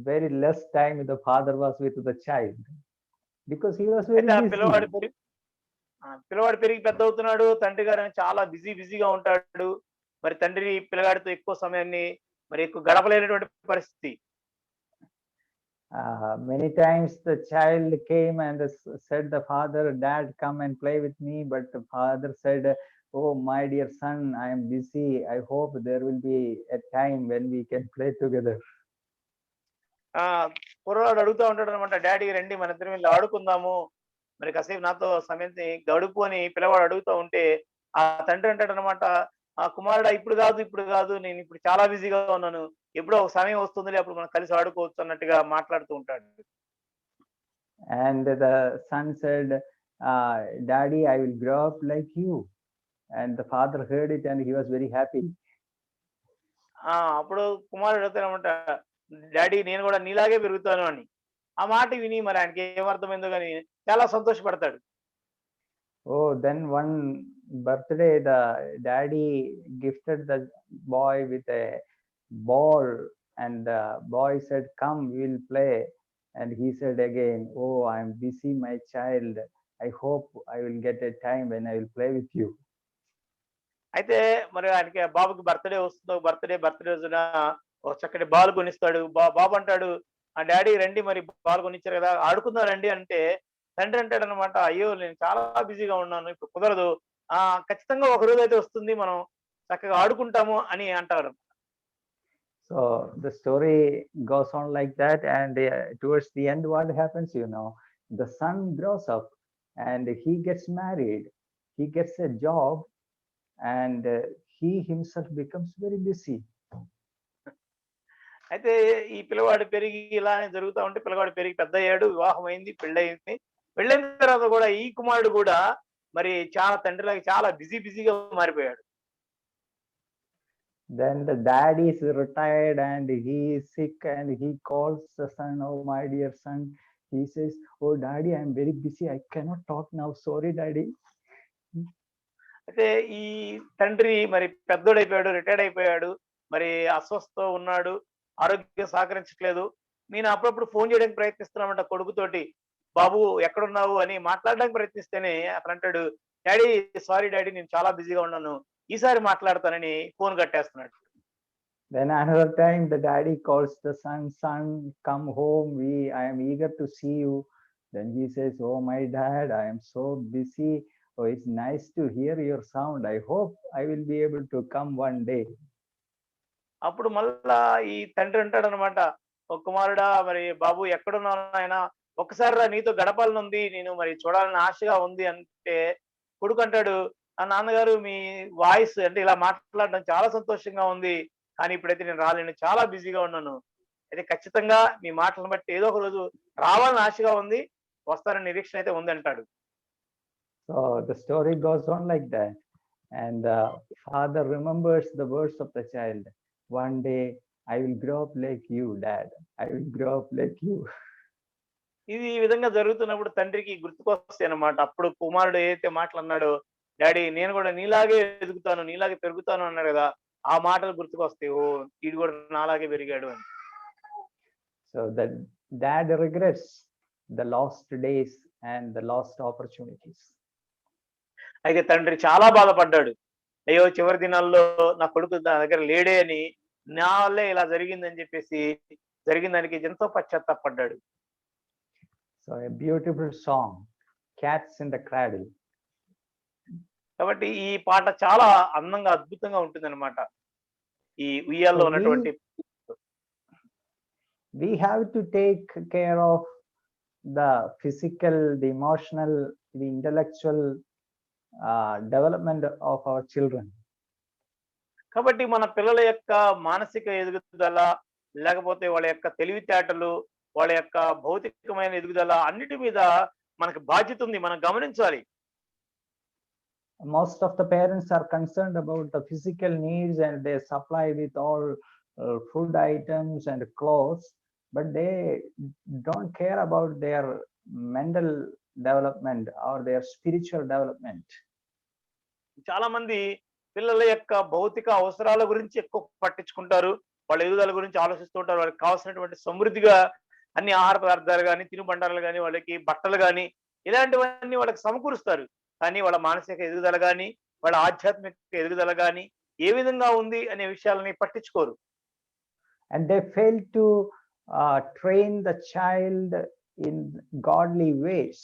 Speaker 2: very less time the father was with the child because he was very busy.
Speaker 3: పిల్లవాడు పెరిగి పెద్ద అవుతున్నాడు. తండ్రి గారు చాలా బిజీగా ఉంటాడు. మరి తండ్రి పిల్లగాడితో ఎక్కువ సమయాన్ని మరి ఎక్కువ గడపలేనటువంటి పరిస్థితి.
Speaker 2: Many times the child came and said, the father, Dad, come and play with me, but the father said, oh my dear son, I am busy, I hope there will be a time when we can play together.
Speaker 3: ఆ కుర్రవాడు అడుగుతా ఉంటాడు అనమాట, daddy రండి మన ఇద్దరం వెళ్ళి ఆడుకుందాము, మరి కాసేపు నాతో సమయం గడుపు అని పిల్లవాడు అడుగుతూ ఉంటే ఆ తండ్రి అంటాడు అనమాట, ఆ కుమారుడా ఇప్పుడు కాదు నేను ఇప్పుడు చాలా బిజీగా ఉన్నాను, ఎప్పుడో ఒక సమయం వస్తుంది అప్పుడు మనం కలిసి ఆడుకోవచ్చు అన్నట్టుగా మాట్లాడుతూ ఉంటాడు.
Speaker 2: And the son said, daddy, I will grow up like you. And the father heard it and he was very happy.
Speaker 3: అప్పుడు కుమారుడు అడుగుతానమాట, డాడీ నేను కూడా నీలాగే పెరుగుతాను అని. ఆ మాట విని మరి ఆయనకి ఏమర్థమైందో కానీ చాలా సంతోషపడతాడు.
Speaker 2: Oh, then one birthday, the daddy gifted the boy with a ball, and the boy said, come, we will play. And he said again, oh, I am busy, my child, I hope I will get a time when I will play with you.
Speaker 3: అయితే మరి ఆయనకి బాబుకి birthday వస్తుందో, birthday రోజున ఒక చక్కటి ball కొనిస్తాడు. బాబు అంటాడు, ఆ డాడీ రండి మరి బాల్ కొనిచ్చారు కదా ఆడుకుందాం రండి అంటే, తండ్రి అంటాడు అనమాట, అయ్యో నేను చాలా బిజీగా ఉన్నాను ఇప్పుడు కుదరదు, ఖచ్చితంగా ఒక రోజు అయితే వస్తుంది మనం చక్కగా ఆడుకుంటాము అని అంటారు.
Speaker 2: So the story goes on like that, and towards the end, what happens? The son grows up and he gets married, he gets a job, and he himself becomes very busy.
Speaker 3: అయితే ఈ పిల్లవాడు పెరిగి ఇలానే జరుగుతూ ఉంటే పిల్లవాడు పెరిగి పెద్ద అయ్యాడు, వివాహం అయింది, పెళ్ళయింది. పెళ్ళైన తర్వాత కూడా ఈ కుమారుడు కూడా మరి చాలా తండ్రిలాగా చాలా బిజీగా మారిపోయాడు.
Speaker 2: Then the dad is retired and he is sick and he calls the son, oh my dear son, he says, oh daddy, I am very busy, I cannot talk now, sorry daddy.
Speaker 3: అయితే ఈ తండ్రి మరి పెద్దోడైపోయాడు, retired అయిపోయాడు, మరి అస్వస్థతో ఉన్నాడు, ఆరోగ్యం సహకరించట్లేదు. నేను అప్పుడప్పుడు ఫోన్ చేయడానికి ప్రయత్నిస్తున్నామంట కొడుకుతోటి, బాబు ఎక్కడున్నావు అని మాట్లాడడానికి ప్రయత్నిస్తేనే అతను అంటాడు, డాడీ సారీ డాడీ నేను చాలా బిజీగా ఉన్నాను, ఈసారి మాట్లాడతానని phone కట్టేస్తున్నాడు.
Speaker 2: Then another time the daddy calls the son, come home, I am eager to see you. Then he says, oh my dad, I am so busy, oh it's nice to hear your sound, I hope I will be able to come one day.
Speaker 3: అప్పుడు మళ్ళా ఈ తండ్రి అంటాడు అనమాట, ఒక కుమారుడా మరి బాబు ఎక్కడున్నావు ఆయన, ఒక్కసారి నీతో గడపాలనుంది, నేను మరి చూడాలని ఆశగా ఉంది అంటే, కొడుకు అంటాడు, ఆ నాన్నగారు మీ వాయిస్ అంటే ఇలా మాట్లాడడం చాలా సంతోషంగా ఉంది, కానీ ఇప్పుడైతే నేను రాలేను, చాలా బిజీగా ఉన్నాను, అయితే ఖచ్చితంగా మీ మాటలను బట్టి ఏదో ఒక రోజు రావాలని ఆశగా ఉంది, వస్తారని నిరీక్షణ అయితే ఉంది అంటాడు.
Speaker 2: So the story goes on like that, and the father remembers the words of the child, one day I will grow up like you dad, I will grow up like you.
Speaker 3: ఇది ఈ విధంగా జరుగుతున్నప్పుడు తండ్రికి గుర్తుకొస్తాయి అన్నమాట. అప్పుడు కుమారుడు ఏదైతే మాటలు అన్నాడో, డాడీ నేను కూడా నీలాగే ఎదుగుతాను, నీలాగే పెరుగుతాను అన్నాడు కదా, ఆ మాటలు గుర్తుకొస్తాయి, ఓ వీడు కూడా నాలాగే పెరిగాడు అని.
Speaker 2: So the dad regrets the lost days and the lost opportunities.
Speaker 3: అయితే తండ్రి చాలా బాధపడ్డాడు, అయ్యో చివరి దినాల్లో నా కొడుకు నా దగ్గర లేడే అని, నా వల్లే ఇలా జరిగిందని చెప్పేసి జరిగిన దానికి ఎంతో పశ్చాత్తాపడ్డాడు.
Speaker 2: So a beautiful song, Cats in the Cradle.
Speaker 3: కాబట్టి ఈ పాట చాలా అందంగా అద్భుతంగా ఉంటుందన్నమాట. ఈ ఉయ్యాల్లో ఉన్నటువంటి
Speaker 2: we have to take care of the physical, the emotional, the intellectual development of our children.
Speaker 3: కాబట్టి మన పిల్లల యొక్క మానసిక ఎదుగుదల, లేకపోతే వాళ్ళ యొక్క తెలివితేటలు, వాళ్ళ యొక్క భౌతికమైన ఎదుగుదల అన్నిటి మీద మనకు బాధ్యత ఉంది, మనం గమనించాలి.
Speaker 2: Most of the parents are concerned about the physical needs and they supply with all food items and clothes, but they don't care about their mental development or their spiritual development.
Speaker 3: చాలా మంది పిల్లల యొక్క భౌతిక అవసరాల గురించి ఎక్కువ పట్టించుకుంటారు, వాళ్ళ ఎదుగుదల గురించి ఆలోచిస్తూ ఉంటారు, వాళ్ళకి కావాల్సినటువంటి సమృద్ధిగా అన్ని ఆహార పదార్థాలు కానీ, తినుబండారాలు కానీ, వాళ్ళకి బట్టలు కానీ, ఇలాంటివన్నీ వాళ్ళకి సమకూరుస్తారు. కానీ వాళ్ళ మానసిక ఎదుగుదల కానీ, వాళ్ళ ఆధ్యాత్మిక ఎదుగుదల కానీ ఏ విధంగా ఉంది అనే విషయాలని పట్టించుకోరు.
Speaker 2: And they fail to train the child in godly ways.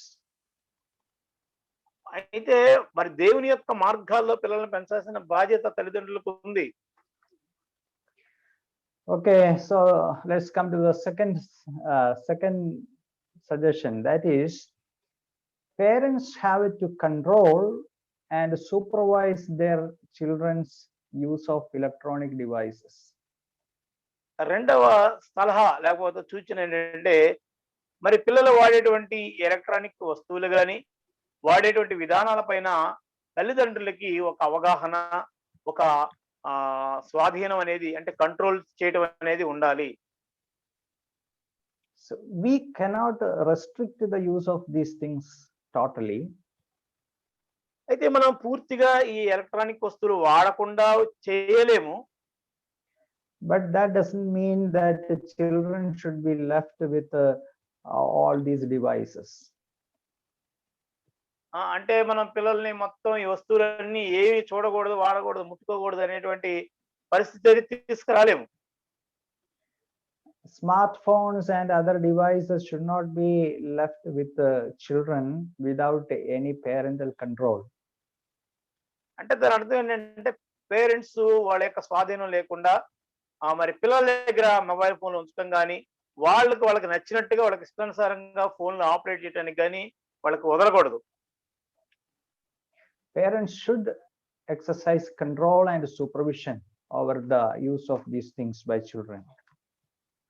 Speaker 3: అయితే మరి దేవుని యొక్క మార్గాల్లో పిల్లల్ని పెంచాల్సిన బాధ్యత తల్లిదండ్రులకు ఉంది.
Speaker 2: Okay, so let's come to the second suggestion. That is, parents have to control and supervise their children's use of electronic devices.
Speaker 3: రెండవ సలహా లేకపోతే సూచన ఏంటంటే మరి పిల్లలు వాడేటువంటి ఎలక్ట్రానిక్ వస్తువులు గాని, వాడేటువంటి విధానాలపైన తల్లిదండ్రులకి ఒక అవగాహన, ఒక స్వాధీనం అనేది అంటే కంట్రోల్ చేయడం అనేది ఉండాలి.
Speaker 2: So we cannot restrict the use of these things totally.
Speaker 3: అయితే మనం పూర్తిగా ఈ ఎలక్ట్రానిక్ వస్తువులు వాడకుండా చేయలేము.
Speaker 2: But that doesn't mean that the children should be left with all these devices.
Speaker 3: అంటే మనం పిల్లల్ని మొత్తం ఈ వస్తువులన్నీ ఏమి చూడకూడదు, వాడకూడదు, ముట్టుకోకూడదు అనేటువంటి పరిస్థితి తీసుకురాలేము.
Speaker 2: Smartphones and other devices should not be left with children without any parental control.
Speaker 3: అంటే దాని అర్థం ఏంటంటే పేరెంట్స్ వాళ్ళ యొక్క స్వాధీనం లేకుండా మరి పిల్లల దగ్గర మొబైల్ ఫోన్లు ఉంచడం కానీ, వాళ్ళకి నచ్చినట్టుగా వాళ్ళకి ఇష్టానుసారంగా ఫోన్లు ఆపరేట్ చేయడానికి కానీ వాళ్ళకి వదలకూడదు.
Speaker 2: Parents should exercise control and supervision over the use of these things by children.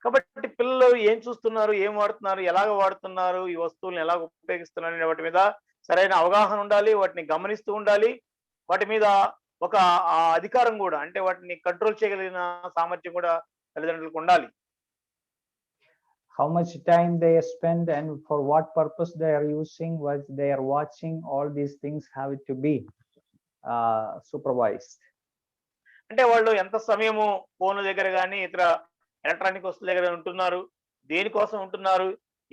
Speaker 3: కాబట్టి పిల్లలు ఏం చూస్తున్నారు, ఏం వాడుతున్నారు, ఎలాగ వాడుతున్నారు, ఈ వస్తువులను ఎలాగ ఉపయోగిస్తున్నారు అనే వాటి మీద సరైన అవగాహన ఉండాలి. వాటిని గమనిస్తూ ఉండాలి. వాటి మీద ఒక అధికారం కూడా అంటే వాటిని కంట్రోల్ చేయగలిగిన సామర్థ్యం కూడా తల్లిదండ్రులకు ఉండాలి.
Speaker 2: How much time they spend and for what purpose they are using, what they are watching, all these things have to be supervised.
Speaker 3: అంటే వాళ్ళు ఎంత సమయము ఫోన్ దగ్గర కానీ ఇతర ఎలక్ట్రానిక్ వస్తువుల దగ్గర ఉంటున్నారు, దేనికోసం ఉంటున్నారు,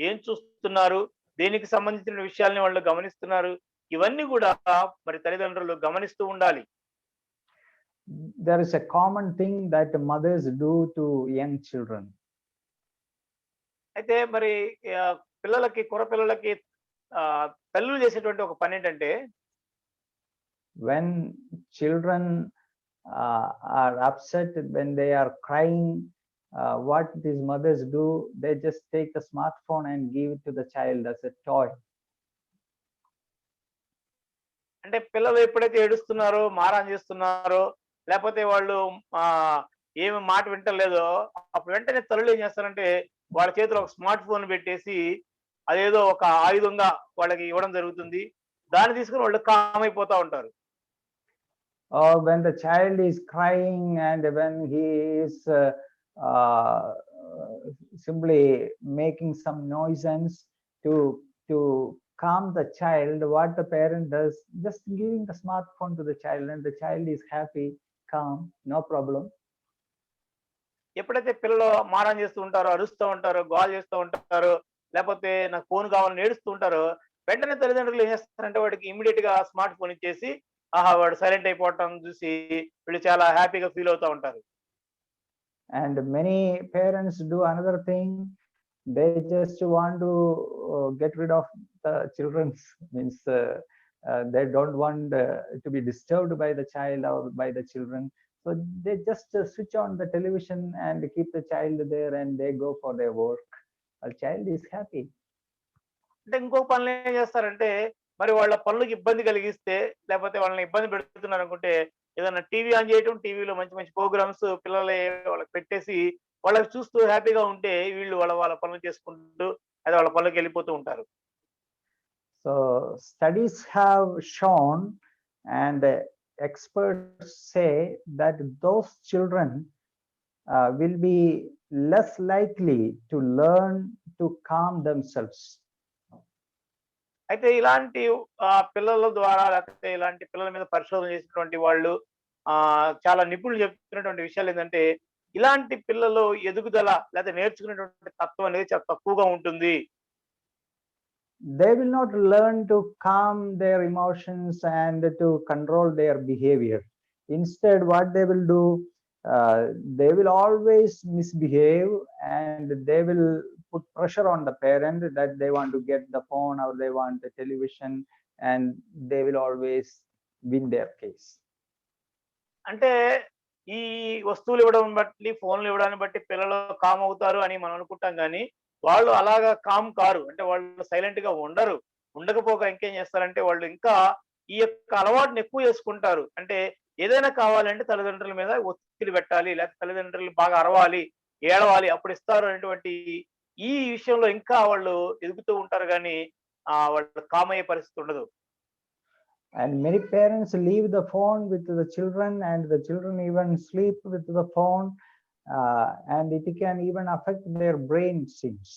Speaker 3: ఏం చూస్తున్నారు, దేనికి సంబంధించిన విషయాల్ని వాళ్ళు గమనిస్తున్నారు, ఇవన్నీ కూడా మరి తల్లిదండ్రులు గమనిస్తూ ఉండాలి.
Speaker 2: There is a common thing that mothers do to young children.
Speaker 3: అయితే మరి కుర్రపిల్లలకి తల్లులు చేసేటువంటి ఒక పని ఏంటంటే
Speaker 2: when children are upset, when they are crying, what these mothers do, they just take the smartphone and give it to the child as a toy.
Speaker 3: అంటే పిల్లలు ఎప్పుడైతే ఏడుస్తున్నారో, మారాన్ చేస్తున్నారో, లేకపోతే వాళ్ళు ఏమి మాట వింటలేదో అప్పుడు వెంటనే తల్లులు ఏం చేస్తారంటే వాళ్ళ చేతిలో ఒక స్మార్ట్ ఫోన్ పెట్టేసి అదేదో ఒక ఆయుధంగా వాళ్ళకి ఇవ్వడం జరుగుతుంది. దాన్ని తీసుకుని వాళ్ళు కామ్ అయిపోతా ఉంటారు.
Speaker 2: Or when the child is crying and when he is simply making some nuisance to calm the child, what the parent does, just giving the smartphone to the child and the child is happy, calm, no problem.
Speaker 3: ఎప్పుడైతే పిల్లలు మారం చేస్తూ ఉంటారో, అరుస్తూ ఉంటారో, గోల చేస్తూ ఉంటారో, లేకపోతే నాకు ఫోన్ కావాలని ఏడుస్తూ ఉంటారో, వెంటనే తల్లిదండ్రులు ఏం చేస్తారంటే వాడికి ఇమ్మీడియట్ గా స్మార్ట్ ఫోన్ ఇచ్చేసి వాడు సైలెంట్ అయిపోవటం చూసి వీళ్ళు చాలా హ్యాపీగా ఫీల్ అవుతూ ఉంటారు.
Speaker 2: And many parents do another thing. They just want to get rid of the children, means they don't want to be disturbed by the child or by the children. So they just switch on the television and keep the child there and they go for their work. A child is happy.
Speaker 3: అంటే ఇంకో పనులు ఏం చేస్తారంటే మరి వాళ్ళ పనులకు ఇబ్బంది కలిగిస్తే లేకపోతే వాళ్ళని ఇబ్బంది పెడుతున్నారు అనుకుంటే ఏదైనా టీవీ ఆన్ చేయటం, టీవీలో మంచి మంచి ప్రోగ్రామ్స్ పిల్లలే వాళ్ళకి పెట్టేసి వాళ్ళకి చూస్తూ హ్యాపీగా ఉంటే వీళ్ళు వాళ్ళ పనులు చేసుకుంటూ అదే వాళ్ళ పనులకు వెళ్ళిపోతూ ఉంటారు.
Speaker 2: So studies have shown and experts say that those children will be less likely to learn to calm themselves.
Speaker 3: అయితే ఇలాంటి పిల్లల ద్వారా లేకపోతే ఇలాంటి పిల్లల మీద పరిశోధన చేసినటువంటి వాళ్ళు చాలా నిపుణులు చెప్తున్నటువంటి విషయాలు ఏంటంటే ఇలాంటి పిల్లలు ఎదుగుదల లేదా నేర్చుకునేటువంటి తత్వం అనేది చాలా తక్కువగా ఉంటుంది.
Speaker 2: They will not learn to calm their emotions and to control their behavior. Instead, what they will do, they will always misbehave and they will put pressure on the parent that they want to get the phone or they want the television and they will always win their case.
Speaker 3: అంటే ఈ వస్తువులు ఇవ్వడం బట్టి, ఫోన్లు ఇవ్వడాన్ని బట్టి పిల్లలు com అవుతారు అని మనం అనుకుంటాం గానీ, వాళ్ళు అలాగా కామ్ కారు. అంటే వాళ్ళు సైలెంట్ గా ఉండరు. ఉండకపోగా ఇంకేం చేస్తారంటే వాళ్ళు ఇంకా ఈ యొక్క అలవాటుని ఎక్కువ చేసుకుంటారు. అంటే ఏదైనా కావాలంటే తల్లిదండ్రుల మీద ఒత్తిడి పెట్టాలి. లేకపోతే తల్లిదండ్రులు బాగా అరవాలి, ఏడవాలి అప్పుడు ఇస్తారు అనేటువంటి ఈ విషయంలో ఇంకా వాళ్ళు ఎదుగుతూ ఉంటారు గానీ, వాళ్ళు కామ్ అయ్యే పరిస్థితి ఉండదు.
Speaker 2: And many parents leave the phone with the children, and the children even sleep with the phone, and it can even affect their brain cells.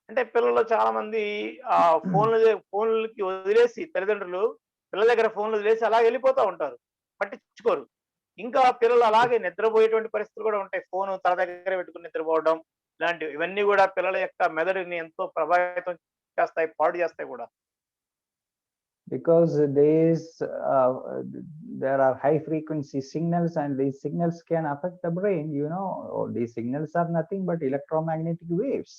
Speaker 3: అంటే పిల్లలు చాలా మంది ఫోన్లకి వదిలేసి తల్లిదండ్రులు పిల్లల దగ్గర ఫోన్లు వదిలేసి అలా వెళ్ళిపోతా ఉంటారు, పట్టించుకోరు. ఇంకా పిల్లలు అలాగే నిద్రపోయేటువంటి పరిస్థితులు కూడా ఉంటాయి. ఫోన్ తల దగ్గర పెట్టుకుని నిద్రపోవడం ఇలాంటివి, ఇవన్నీ కూడా పిల్లల యొక్క మెదడుని ఎంతో ప్రభావితం చేస్తాయి, పాడు చేస్తాయి కూడా.
Speaker 2: Because there are high frequency signals, and these signals can affect the brain. These signals are nothing but electromagnetic waves.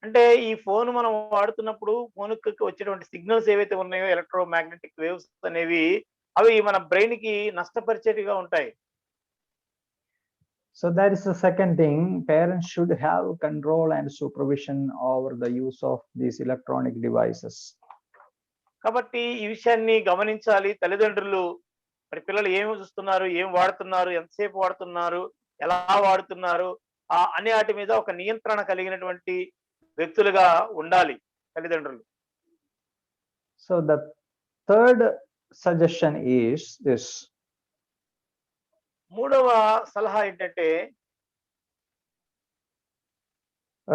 Speaker 3: అంటే ఈ ఫోన్ మనం వాడుతున్నప్పుడు ఫోన్కి వచ్చేటువంటి సిగ్నల్స్ ఏవైతే ఉన్నాయో, ఎలక్ట్రోమాగ్నెటిక్ వేవ్స్ అనేవి అవి మన బ్రెయిన్ కి నష్టపరిచేటిగా ఉంటాయి.
Speaker 2: So that is the second thing. Parents should have control and supervision over the use of these electronic devices.
Speaker 3: కాబట్టి ఈ విషయాన్ని గమనించాలి తల్లిదండ్రులు. మరి పిల్లలు ఏమి చూస్తున్నారు, ఏం వాడుతున్నారు, ఎంతసేపు వాడుతున్నారు, ఎలా వాడుతున్నారు అనే వాటి మీద ఒక నియంత్రణ కలిగినటువంటి వ్యక్తులుగా ఉండాలి తల్లిదండ్రులు.
Speaker 2: So the third suggestion is this.
Speaker 3: మూడవ సలహా ఏంటంటే,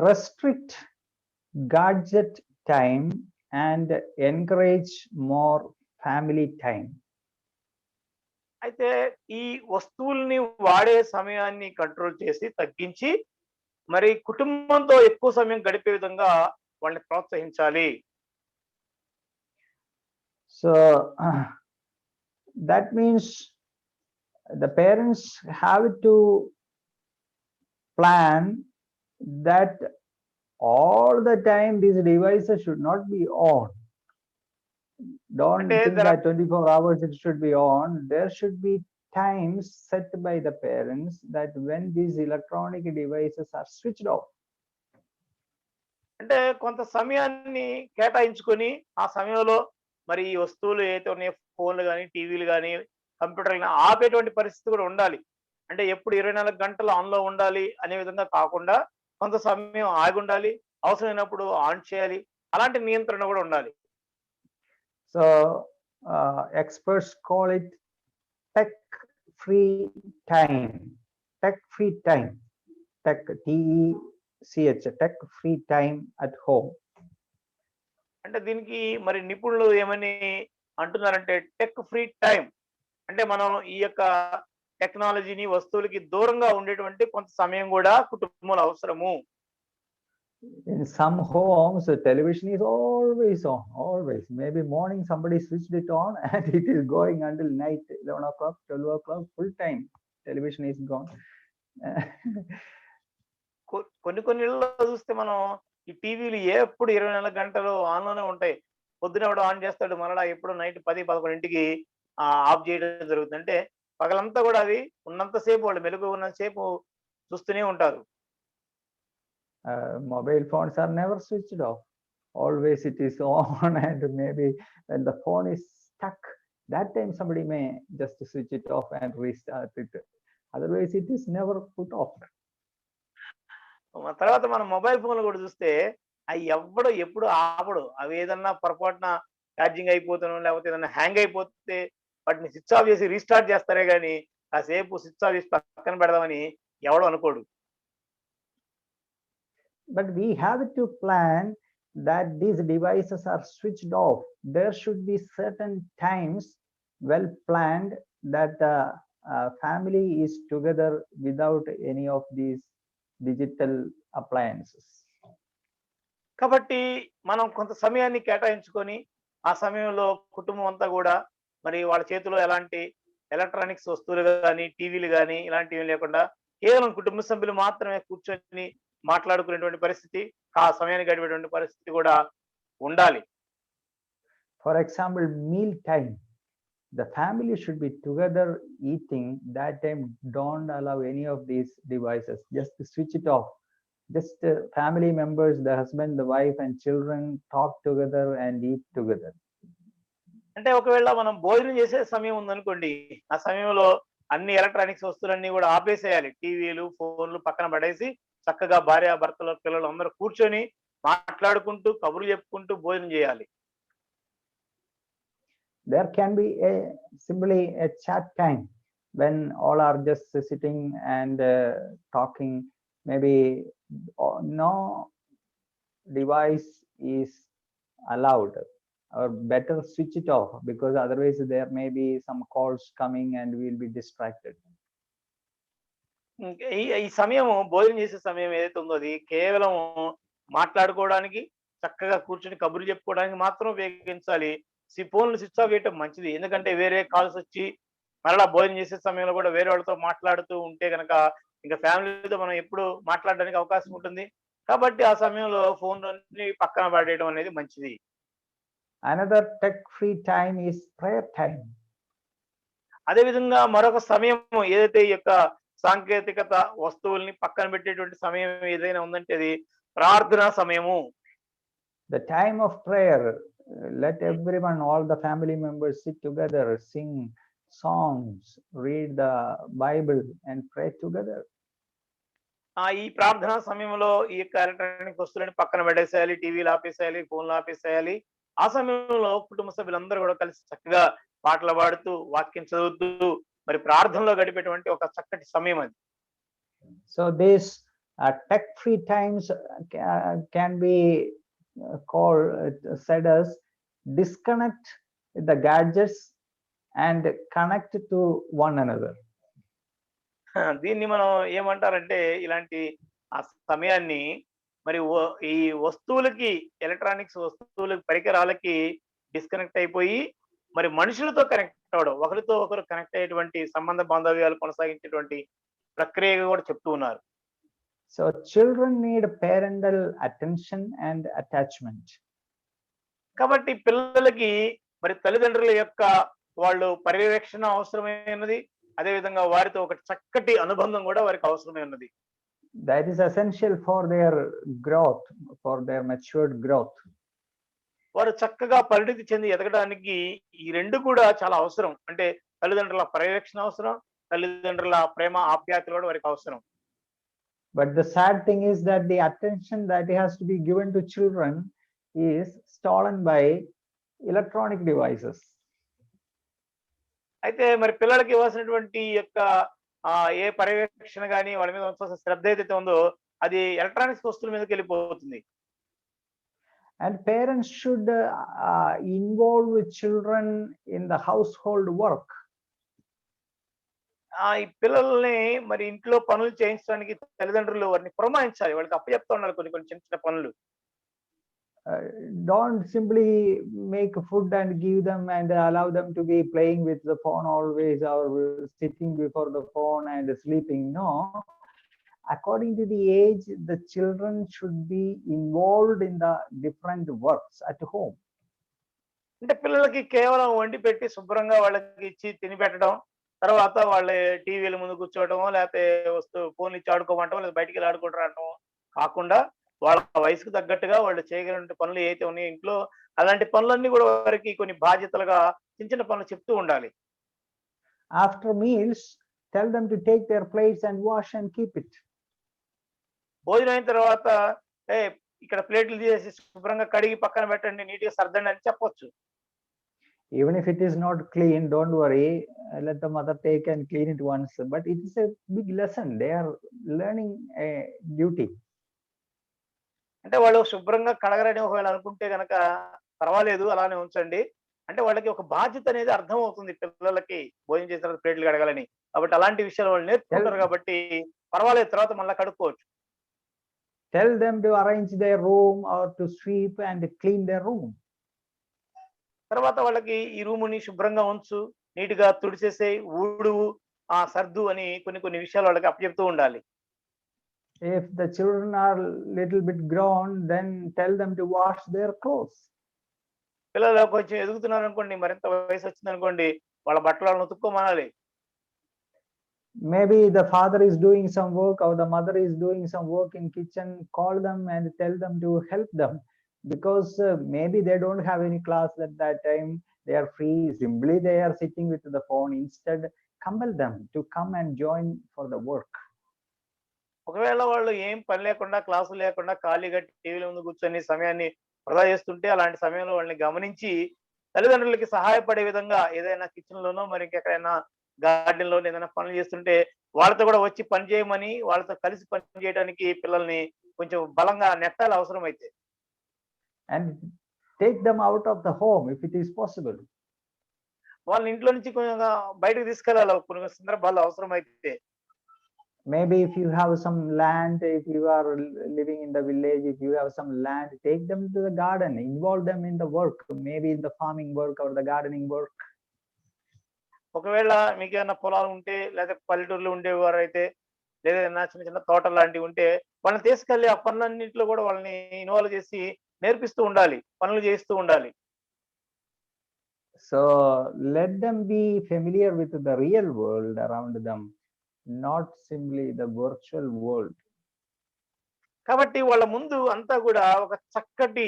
Speaker 2: restrict gadget time and encourage more family time.
Speaker 3: అయితే ఈ వస్తువుల్ని వాడే సమయాన్ని కంట్రోల్ చేసి తగ్గించి మరి కుటుంబంతో ఎక్కువ సమయం గడిపే విధంగా వాళ్ళని ప్రోత్సహించాలి.
Speaker 2: So that means the parents have to plan that all the time these devices should not be on. Don't think that 24 hours it should be on. There should be times set by the parents that when these electronic devices are switched off.
Speaker 3: అంటే కొంత సమయాన్ని కేటాయించుకొని ఆ సమయంలో మరి ఈ వస్తువులు ఏదైతే ఉన్నాయో, ఫోన్లు కానీ, టీవీలు కానీ, కంప్యూటర్లు కానీ ఆపేటువంటి పరిస్థితి కూడా ఉండాలి. అంటే ఎప్పుడు 24 గంటలు ఆన్లో ఉండాలి అనే విధంగా కాకుండా కొంత సమయం ఆగి ఉండాలి, అవసరమైనప్పుడు ఆన్ చేయాలి, అలాంటి నియంత్రణ కూడా ఉండాలి.
Speaker 2: So experts call it tech free time. Tech free time. Tech, TECH, tech free time at home.
Speaker 3: అంటే దీనికి మరి నిపుణులు ఏమని అంటున్నారంటే, టెక్ ఫ్రీ టైం అంటే మనం ఈ యొక్క టెక్నాలజీని, వస్తువులకి దూరంగా ఉండేటువంటి కొంత సమయం కూడా కుటుంబంలో అవసరము.
Speaker 2: In some homes, the television is always on, always. Maybe morning somebody switched it on and it is going until night, 11 o'clock, 12 o'clock, full time. Television is gone.
Speaker 3: కొన్ని ఇళ్ళలో చూస్తే మనం ఈ టీవీలు ఎప్పుడు 24 గంటలు ఆన్లోనే ఉంటాయి. పొద్దున ఎవడో ఆన్ చేస్తాడు, మరలా ఎప్పుడు నైట్ 10-11కి ఆఫ్ చేయడం జరుగుతుంది. అంటే పగలంతా కూడా అవి ఉన్నంతసేపు, వాళ్ళు మెలుగు ఉన్నంతసేపు చూస్తూనే ఉంటారు.
Speaker 2: Mobile phones are never switched off. Always it is on, and maybe when the phone is stuck, that time somebody may just switch it off and restart it. Otherwise it is never put off.
Speaker 3: తర్వాత మనం mobile ఫోన్లు కూడా చూస్తే అవి ఎప్పుడు ఆపడు. అవి ఏదన్నా పొరపాటున ఛార్జింగ్ అయిపోతాను, లేకపోతే ఏదన్నా హ్యాంగ్ అయిపోతే వాటిని స్విచ్ ఆఫ్ చేసి రీస్టార్ట్ చేస్తారే కానీ కాసేపు స్విచ్ ఆఫ్ చేసి పక్కన పెడదామని ఎవడు అనుకోడు.
Speaker 2: But we have to plan that these devices are switched off. There should be certain times well planned that the family is together without any of these digital appliances.
Speaker 3: కాబట్టి మనం కొంత సమయాన్ని కేటాయించుకొని ఆ సమయంలో కుటుంబం అంతా కూడా మరి వాళ్ళ చేతిలో ఎలాంటి ఎలక్ట్రానిక్స్ వస్తువులు కానీ, టీవీలు కానీ ఇలాంటివి లేకుండా కేవలం కుటుంబ సభ్యులు మాత్రమే కూర్చొని మాట్లాడుకునేటువంటి పరిస్థితి, ఆ సమయాన్ని గడిపేటువంటి పరిస్థితి కూడా ఉండాలి.
Speaker 2: For example, meal time. The family should be together eating. That time, don't allow any of these devices. Just switch it off. Just family members, the husband, the wife, and children talk together and eat together.
Speaker 3: అంటే ఒకవేళ మనం భోజనం చేసే సమయం ఉందనుకోండి, ఆ సమయంలో అన్ని ఎలక్ట్రానిక్స్ వస్తువులన్నీ కూడా ఆపేసేయాలి. టీవీలు, ఫోన్లు పక్కన పడేసి చక్కగా భార్య, భర్తలు, పిల్లలు అందరూ కూర్చొని మాట్లాడుకుంటూ, కబుర్లు చెప్పుకుంటూ భోజనం చేయాలి.
Speaker 2: There can be simply a chat time when all are just sitting and talking. Maybe no device is allowed, or better switch it off, because otherwise there may be some calls coming and we'll be distracted.
Speaker 3: ఈ ఈ సమయము భోజనం చేసే సమయం ఏదైతే ఉందో అది కేవలం మాట్లాడుకోవడానికి, చక్కగా కూర్చొని కబుర్లు చెప్పుకోవడానికి మాత్రం ఉపయోగించాలి. ఫోన్లు స్విచ్ ఆఫ్ చేయటం మంచిది. ఎందుకంటే వేరే కాల్స్ వచ్చి మరలా భోజనం చేసే సమయంలో కూడా వేరే వాళ్ళతో మాట్లాడుతూ ఉంటే గనక ఇంకా ఫ్యామిలీతో మనం ఎప్పుడు మాట్లాడడానికి అవకాశం ఉంటుంది. కాబట్టి ఆ సమయంలో ఫోన్లన్నీ పక్కన పడేయడం అనేది మంచిది.
Speaker 2: Another tech free time is prayer time.
Speaker 3: అదే విధంగా మరొక సమయం ఏదైతే ఈ యొక్క సాంకేతికత వస్తువుల్ని పక్కన పెట్టేటువంటి సమయం ఏదైనా ఉందంటే అది ప్రార్థనా సమయము.
Speaker 2: The time of prayer, let everyone, all the family members sit together, sing songs, read the Bible and pray together.
Speaker 3: ఈ ప్రార్థనా సమయంలో ఈ యొక్క ఎలక్ట్రానిక్ వస్తువులని పక్కన పెట్టేసేయాలి, టీవీలు ఆపేసేయాలి, ఫోన్లు ఆపేసేయాలి. ఆ సమయంలో కుటుంబ సభ్యులందరూ కూడా కలిసి చక్కగా పాటలు పాడుతూ, వాక్యం చదువుతూ మరి ప్రార్థనలో గడిపేటువంటి ఒక చక్కటి సమయం అది.
Speaker 2: So these tech free times can be said as disconnect the gadgets and connect to one another.
Speaker 3: దీన్ని మనం ఏమంటారంటే ఇలాంటి ఆ సమయాన్ని మరి ఈ వస్తువులకి, ఎలక్ట్రానిక్స్ వస్తువులకి, పరికరాలకి డిస్కనెక్ట్ అయిపోయి మరి మనుషులతో కనెక్ట్ అవడం, ఒకరితో ఒకరు కనెక్ట్ అయ్యేటువంటి సంబంధ బాంధవ్యాలు కొనసాగించేటువంటి ప్రక్రియగా కూడా చెప్తూ ఉన్నారు.
Speaker 2: So children need parental attention and attachment.
Speaker 3: కాబట్టి పిల్లలకి మరి తల్లిదండ్రుల యొక్క వాళ్ళు పర్యవేక్షణ అవసరమైనది. అదే విధంగా వారితో ఒక చక్కటి అనుబంధం కూడా వారికి అవసరమై ఉన్నది.
Speaker 2: That is essential for their growth, for their matured growth.
Speaker 3: వారు చక్కగా పరిణితి చెంది ఎదగడానికి ఈ రెండు కూడా చాలా అవసరం. అంటే తల్లిదండ్రుల పర్యవేక్షణ అవసరం, తల్లిదండ్రుల ప్రేమ ఆప్యాయతలు కూడా వారికి అవసరం.
Speaker 2: But the sad thing is that the attention that has to be given to children is stolen by electronic devices.
Speaker 3: అయితే మరి పిల్లలకి ఇవ్వాల్సినటువంటి యొక్క ఏ పర్యవేక్షణ కానీ వాళ్ళ మీద ఉంచాల్సిన శ్రద్ధ ఏదైతే ఉందో అది ఎలక్ట్రానిక్స్ వస్తువుల మీదకి వెళ్ళిపోతుంది.
Speaker 2: And parents should involve children in the household work.
Speaker 3: ఈ పిల్లల్ని మరి ఇంట్లో పనులు చేయించడానికి తల్లిదండ్రులు వారిని పురమాయించాలి. వాళ్ళకి అప్పచెప్తా ఉండాలి కొన్ని కొన్ని చిన్న చిన్న పనులు.
Speaker 2: Don't simply make food and give them and allow them to be playing with the phone always, or sitting before the phone and sleeping. No. According to the age, the children should be involved in the different works at home.
Speaker 3: అంటే పిల్లలకి కేవలం వండి పెట్టి శుభ్రంగా వాళ్ళకి ఇచ్చి తిని పెట్టడం, తర్వాత వాళ్ళ టీవీల ముందు కూర్చోవడం, లేకపోతే ఫోన్లు ఇచ్చి ఆడుకోమంటాం, లేదా బయటికి వెళ్ళి ఆడుకుంటారు కాకుండా వాళ్ళ వయసుకు తగ్గట్టుగా వాళ్ళు చేయగలిగిన పనులు ఏవైతే ఉన్నాయో ఇంట్లో అలాంటి పనులన్నీ కూడా వారికి కొన్ని బాధ్యతలుగా చిన్న చిన్న పనులు చెప్తూ ఉండాలి.
Speaker 2: After meals, tell them to take their plates and wash and keep it.
Speaker 3: భోజనం అయిన తర్వాత ఇక్కడ ప్లేట్లు తీసేసి శుభ్రంగా కడిగి పక్కన పెట్టండి, నీట్గా సర్దండి అని చెప్పొచ్చు.
Speaker 2: Even if it is not clean, don't worry, let the mother take and clean it once. But it is a big lesson. They are learning a duty.
Speaker 3: అంటే వాళ్ళు శుభ్రంగా కడగరని ఒకవేళ అనుకుంటే గనక పర్వాలేదు, అలానే ఉంచండి. అంటే వాళ్ళకి ఒక బాధ్యత అనేది అర్థం అవుతుంది పిల్లలకి, భోజనం చేసిన తర్వాత ప్లేట్లు కడగాలని. కాబట్టి అలాంటి విషయాలు వాళ్ళు నేర్చుకుంటారు కాబట్టి పర్వాలేదు, తర్వాత మళ్ళీ కడుక్కోవచ్చు.
Speaker 2: Tell them to arrange their room or to sweep and clean their room.
Speaker 3: తర్వాత వాళ్ళకి ఈ రూముని శుభ్రంగా ఉంచు, నీట్గా తుడిచేసే, ఊడువు, సర్దు అని కొన్ని కొన్ని విషయాలు వాళ్ళకి అప్పచెప్తూ ఉండాలి.
Speaker 2: If the children are little bit grown, then tell them to wash their clothes.
Speaker 3: పిల్లలు కొంచెం ఎదుగుతున్నారు అనుకోండి, మరింత వయసు వచ్చింది అనుకోండి, వాళ్ళ బట్టలు వాళ్ళని ఉతుక్కోమనాలి.
Speaker 2: Maybe the father is doing some work or the mother is doing some work in kitchen, call them and tell them to help them, because maybe they don't have any class at that time, they are free, simply they are sitting with the phone. Instead, compel them to come and join for the work.
Speaker 3: ఒకవేళ వాళ్ళు ఏం పని లేకుండా, క్లాసులు లేకుండా ఖాళీగా టీవీల ముందు కూర్చొని సమయాన్ని వృధా చేస్తుంటే, అలాంటి సమయంలో వాళ్ళని గమనించి తల్లిదండ్రులకి సహాయపడే విధంగా ఏదైనా కిచెన్ లోనో మరి ఇంకెక్కడైనా గార్డెన్ లోనో ఏదైనా పనులు చేస్తుంటే వాళ్ళతో కూడా వచ్చి పని చేయమని, వాళ్ళతో కలిసి పని చేయడానికి పిల్లల్ని కొంచెం బలంగా నెట్టాలి అవసరమైతే.
Speaker 2: And take them out of the home if it is possible.
Speaker 3: వాళ్ళని ఇంట్లో నుంచి కొంచెం బయటకు తీసుకెళ్ళాలి కొన్ని సందర్భాల్లో అవసరమైతే.
Speaker 2: Maybe if you have some land, if you are living in the village, if you have some land, take them to the garden, involve them in the work, maybe in the farming work or the gardening work.
Speaker 3: ఒకవేళ మీకు ఏమైనా పొలాలు ఉంటే, లేదా పల్లెటూరులో ఉండేవారు అయితే, లేదా ఏదైనా చిన్న చిన్న తోటలు లాంటివి ఉంటే వాళ్ళని తీసుకెళ్లి ఆ పనులన్నింటిలో కూడా వాళ్ళని ఇన్వాల్వ్ చేసి నేర్పిస్తూ ఉండాలి, పనులు చేయిస్తూ ఉండాలి.
Speaker 2: So let them be familiar with the real world around them, not simply the virtual world.
Speaker 3: కాబట్టి వాళ్ళ ముందు అంతా కూడా ఒక చక్కటి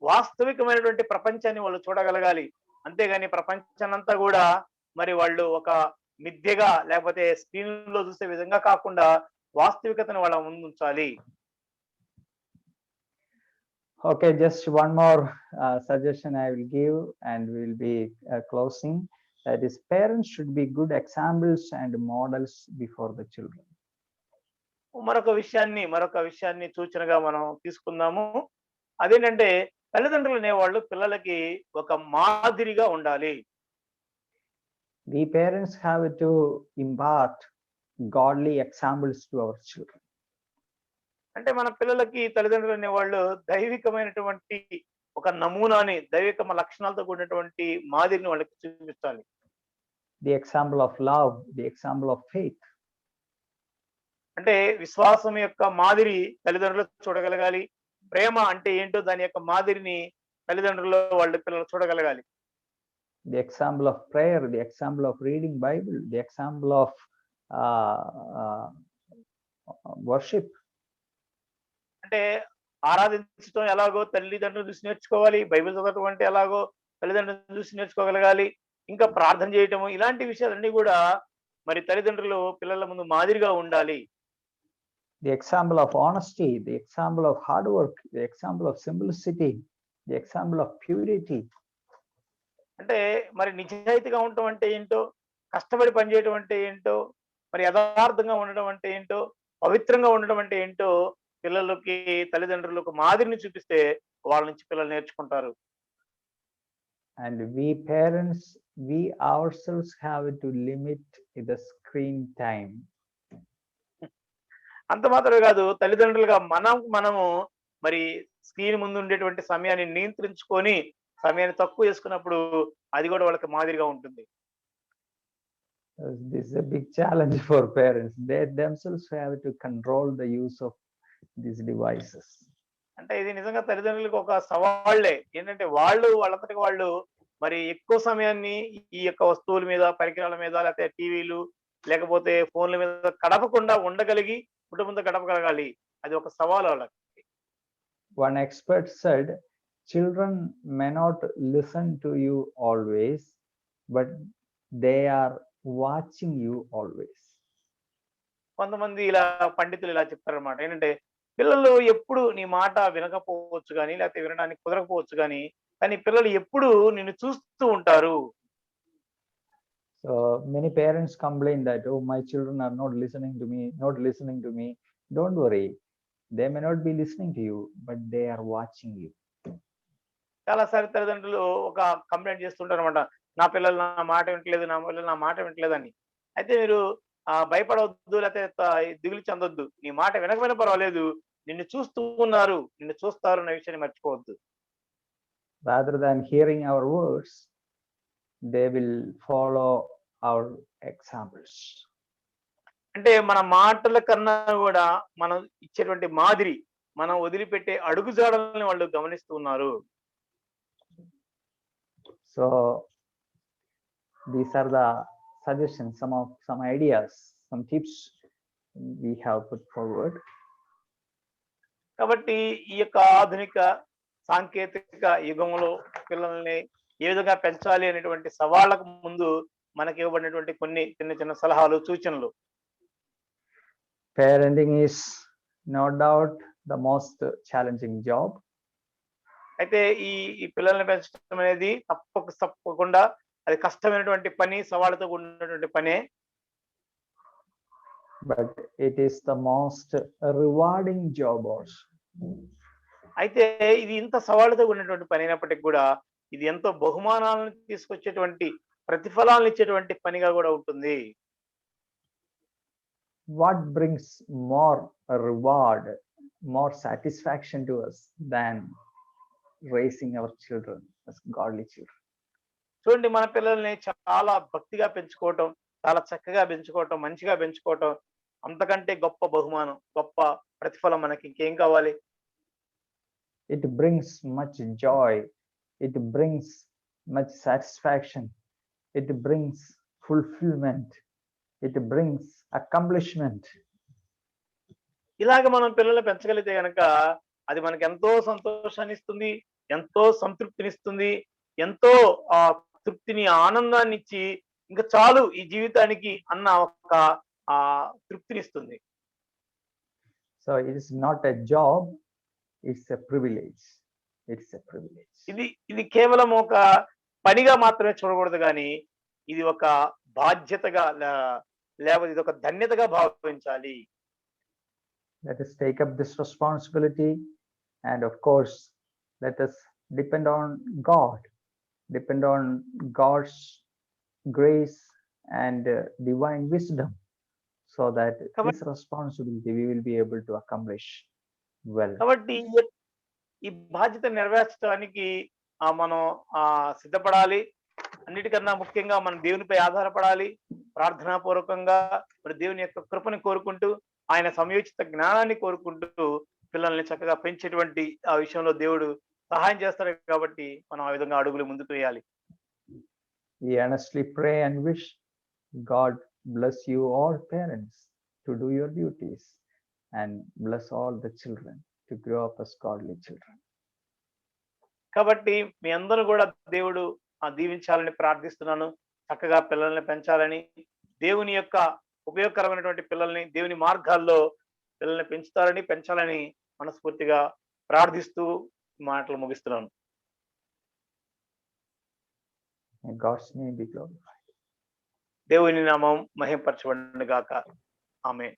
Speaker 3: వాస్తవికమైనటువంటి ప్రపంచాన్ని వాళ్ళు చూడగలగాలి. అంతేగాని ప్రపంచాన్నంతా కూడా మరి వాళ్ళు ఒక మిథ్యగా లేకపోతే స్క్రీన్ లో చూసే విధంగా కాకుండా వాస్తవికతను వాళ్ళ ముందు ఉంచాలి.
Speaker 2: Okay, just one more suggestion I will give and we will be closing. That is, parents should be good examples and models before the children.
Speaker 3: మరొక విషయాన్ని సూచనగా మనం తీసుకుందాము. అదేంటంటే తల్లిదండ్రులు అనేవాళ్ళు పిల్లలకి ఒక మాదిరిగా ఉండాలి.
Speaker 2: We parents have to impart godly examples to our children.
Speaker 3: అంటే మన పిల్లలకి తల్లిదండ్రులు అనేవాళ్ళు దైవికమైనటువంటి ఒక నమూనాని, దైవిక లక్షణాలతో కూడినటువంటి మాదిరిని వాళ్ళకి చూపించాలి.
Speaker 2: The example of love, the example of faith.
Speaker 3: అంటే విశ్వాసం యొక్క మాదిరి తల్లిదండ్రులు చూడగలగాలి. ప్రేమ అంటే ఏంటో దాని యొక్క మాదిరిని తల్లిదండ్రులు వాళ్ళ పిల్లలు చూడగలగాలి.
Speaker 2: The example of prayer, the example of reading Bible, the example of worship.
Speaker 3: అంటే ఆరాధించడం ఎలాగో తల్లిదండ్రులు చూసి నేర్చుకోవాలి, బైబిల్ చదవటం అంటే ఎలాగో తల్లిదండ్రులు చూసి నేర్చుకోగలగాలి, ఇంకా ప్రార్థన చేయటము, ఇలాంటి విషయాలన్నీ కూడా మరి తల్లిదండ్రులు పిల్లల ముందు మాదిరిగా ఉండాలి.
Speaker 2: The example of honesty, the example of hard work, the example of simplicity, the example of purity.
Speaker 3: అంటే మరి నిజాయితీగా ఉండటం అంటే ఏంటో, కష్టపడి పనిచేయటం అంటే ఏంటో, మరి యథార్థంగా ఉండడం అంటే ఏంటో, పవిత్రంగా ఉండడం అంటే ఏంటో పిల్లలకి తల్లిదండ్రులకు మాదిరిని చూపిస్తే వాళ్ళ నుంచి పిల్లలు నేర్చుకుంటారు.
Speaker 2: And we parents, we ourselves have to limit the screen time.
Speaker 3: అంత మాత్రమే కాదు, తల్లిదండ్రులుగా మనము మరి స్క్రీన్ ముందు ఉండేటువంటి సమయాన్ని నియంత్రించుకొని సమయాన్ని తక్కువ చేసుకున్నప్పుడు అది కూడా వాళ్ళకి మాదిరిగా ఉంటుంది.
Speaker 2: This is a big challenge for parents. They themselves have to control the use of these devices.
Speaker 3: అంటే ఇది నిజంగా తల్లిదండ్రులకు ఒక సవాళ్లే. ఏంటంటే వాళ్ళంతటికి వాళ్ళు మరి ఎక్కువ సమయాన్ని ఈ యొక్క వస్తువుల మీద, పరికరాల మీద, లేకపోతే టీవీలు లేకపోతే ఫోన్ల మీద గడపకుండా ఉండగలిగి కుటుంబంతో గడపగలగాలి. అది ఒక సవాలు వాళ్ళకి.
Speaker 2: One expert said, children may not listen to you always, but they are watching you always.
Speaker 3: కొంతమంది పండితులు ఇలా చెప్తారన్నమాట. ఏంటంటే పిల్లలు ఎప్పుడు నీ మాట వినకపోవచ్చు కానీ, లేకపోతే వినడానికి కుదరకపోవచ్చు కానీ పిల్లలు ఎప్పుడు నిన్ను చూస్తూ ఉంటారు.
Speaker 2: So many parents complain that, oh, my children are not listening to me. Don't worry, they may not be listening to you, but they are watching you.
Speaker 3: చాలా సార్లు తల్లిదండ్రులు ఒక కంప్లైంట్ చేస్తుంటారు అనమాట. నా పిల్లలు నా మాట వింటలేదు అని. అయితే మీరు భయపడవద్దు, లేకపోతే దిగులు చెందొద్దు. నీ మాట వినకపోయినా పర్వాలేదు, నిన్ను చూస్తూ ఉన్నారు, నిన్ను చూస్తారు అనే విషయాన్ని మర్చిపోవద్దు.
Speaker 2: Rather than hearing our words, they will follow our examples.
Speaker 3: అంటే మన మాటల కన్నా కూడా మనం ఇచ్చేటువంటి మాదిరి, మనం వదిలిపెట్టే అడుగుజాడల్ని వాళ్ళు గమనిస్తూ ఉన్నారు.
Speaker 2: So these are the suggestions, some ideas, some tips we have put forward.
Speaker 3: కాబట్టి ఈ యొక్క ఆధునిక సాంకేతిక యుగంలో పిల్లల్ని ఏ విధంగా పెంచాలి అనేటువంటి సవాళ్లకు ముందు మనకి ఇవ్వబడినటువంటి కొన్ని చిన్న చిన్న సలహాలు, సూచనలు.
Speaker 2: Parenting is no doubt the most challenging job.
Speaker 3: అయితే ఈ పిల్లల్ని పెంచడం అనేది తప్పకుండా అది కష్టమైనటువంటి పని, సవాళ్ళతో కూడినటువంటి పనే.
Speaker 2: But it is the most rewarding job also.
Speaker 3: అయితే ఇది ఇంత సవాళ్ళతో కూడినటువంటి పని అయినప్పటికీ కూడా ఇది ఎంతో బహుమానాలను తీసుకొచ్చేటువంటి, ప్రతిఫలాలను ఇచ్చేటువంటి పనిగా కూడా ఉంటుంది.
Speaker 2: What brings more reward, more satisfaction to us than raising our children as godly children?
Speaker 3: చూడండి, మన పిల్లల్ని చాలా భక్తిగా పెంచుకోవటం, చాలా చక్కగా పెంచుకోవటం, మంచిగా పెంచుకోవటం, అంతకంటే గొప్ప బహుమానం, గొప్ప ప్రతిఫలం మనకి ఇంకేం కావాలి?
Speaker 2: It brings much joy, it brings much satisfaction, it brings fulfillment, it brings accomplishment.
Speaker 3: ఇలాగ మనం పిల్లల్ని పెంచగలిగితే గనక అది మనకి ఎంతో సంతోషాన్ని ఇస్తుంది, ఎంతో సంతృప్తినిస్తుంది, ఎంతో తృప్తిని, ఆనందాన్ని ఇచ్చి ఇంకా చాలు ఈ జీవితానికి అన్న ఒక తృప్తినిస్తుంది.
Speaker 2: So it is not a job, it's a privilege. It's a privilege.
Speaker 3: ఇది కేవలం ఒక పనిగా మాత్రమే చూడకూడదు, కానీ ఇది ఒక బాధ్యతగా లేకపోతే ఇది ఒక ధన్యతగా భావించాలి.
Speaker 2: Let us take up this responsibility, and of course let us depend on God, depend on God's grace and divine wisdom, so that this responsibility we will be able to accomplish well.
Speaker 3: కాబట్టి ఈ బాధ్యత నెరవేర్చడానికి మనం సిద్ధపడాలి. అన్నిటికన్నా ముఖ్యంగా మనం దేవునిపై ఆధారపడాలి. ప్రార్థనాపూర్వకంగా మరి దేవుని యొక్క కృపను కోరుకుంటూ, ఆయన సమయోచిత జ్ఞానాన్ని కోరుకుంటూ పిల్లల్ని చక్కగా పెంచేటువంటి ఆ విషయంలో దేవుడు సహాయం చేస్తాడు. కాబట్టి మనం ఆ విధంగా అడుగులు ముందుకు వేయాలి.
Speaker 2: We earnestly pray and wish God bless you all parents to do your duties, and bless all the children to grow up as godly children.
Speaker 3: కాబట్టి మీ అందరూ కూడా దేవుడు దీవించాలని ప్రార్థిస్తున్నాను. చక్కగా పిల్లల్ని పెంచాలని, దేవుని యొక్క ఉపయోగకరమైనటువంటి పిల్లల్ని దేవుని మార్గాల్లో పిల్లల్ని పెంచాలని మనస్ఫూర్తిగా ప్రార్థిస్తూ మాటలు ముగిస్తున్నాను.
Speaker 2: God's name be glorified.
Speaker 3: దేవుని నామం మహిమపరచబడును గాక. ఆమేన్.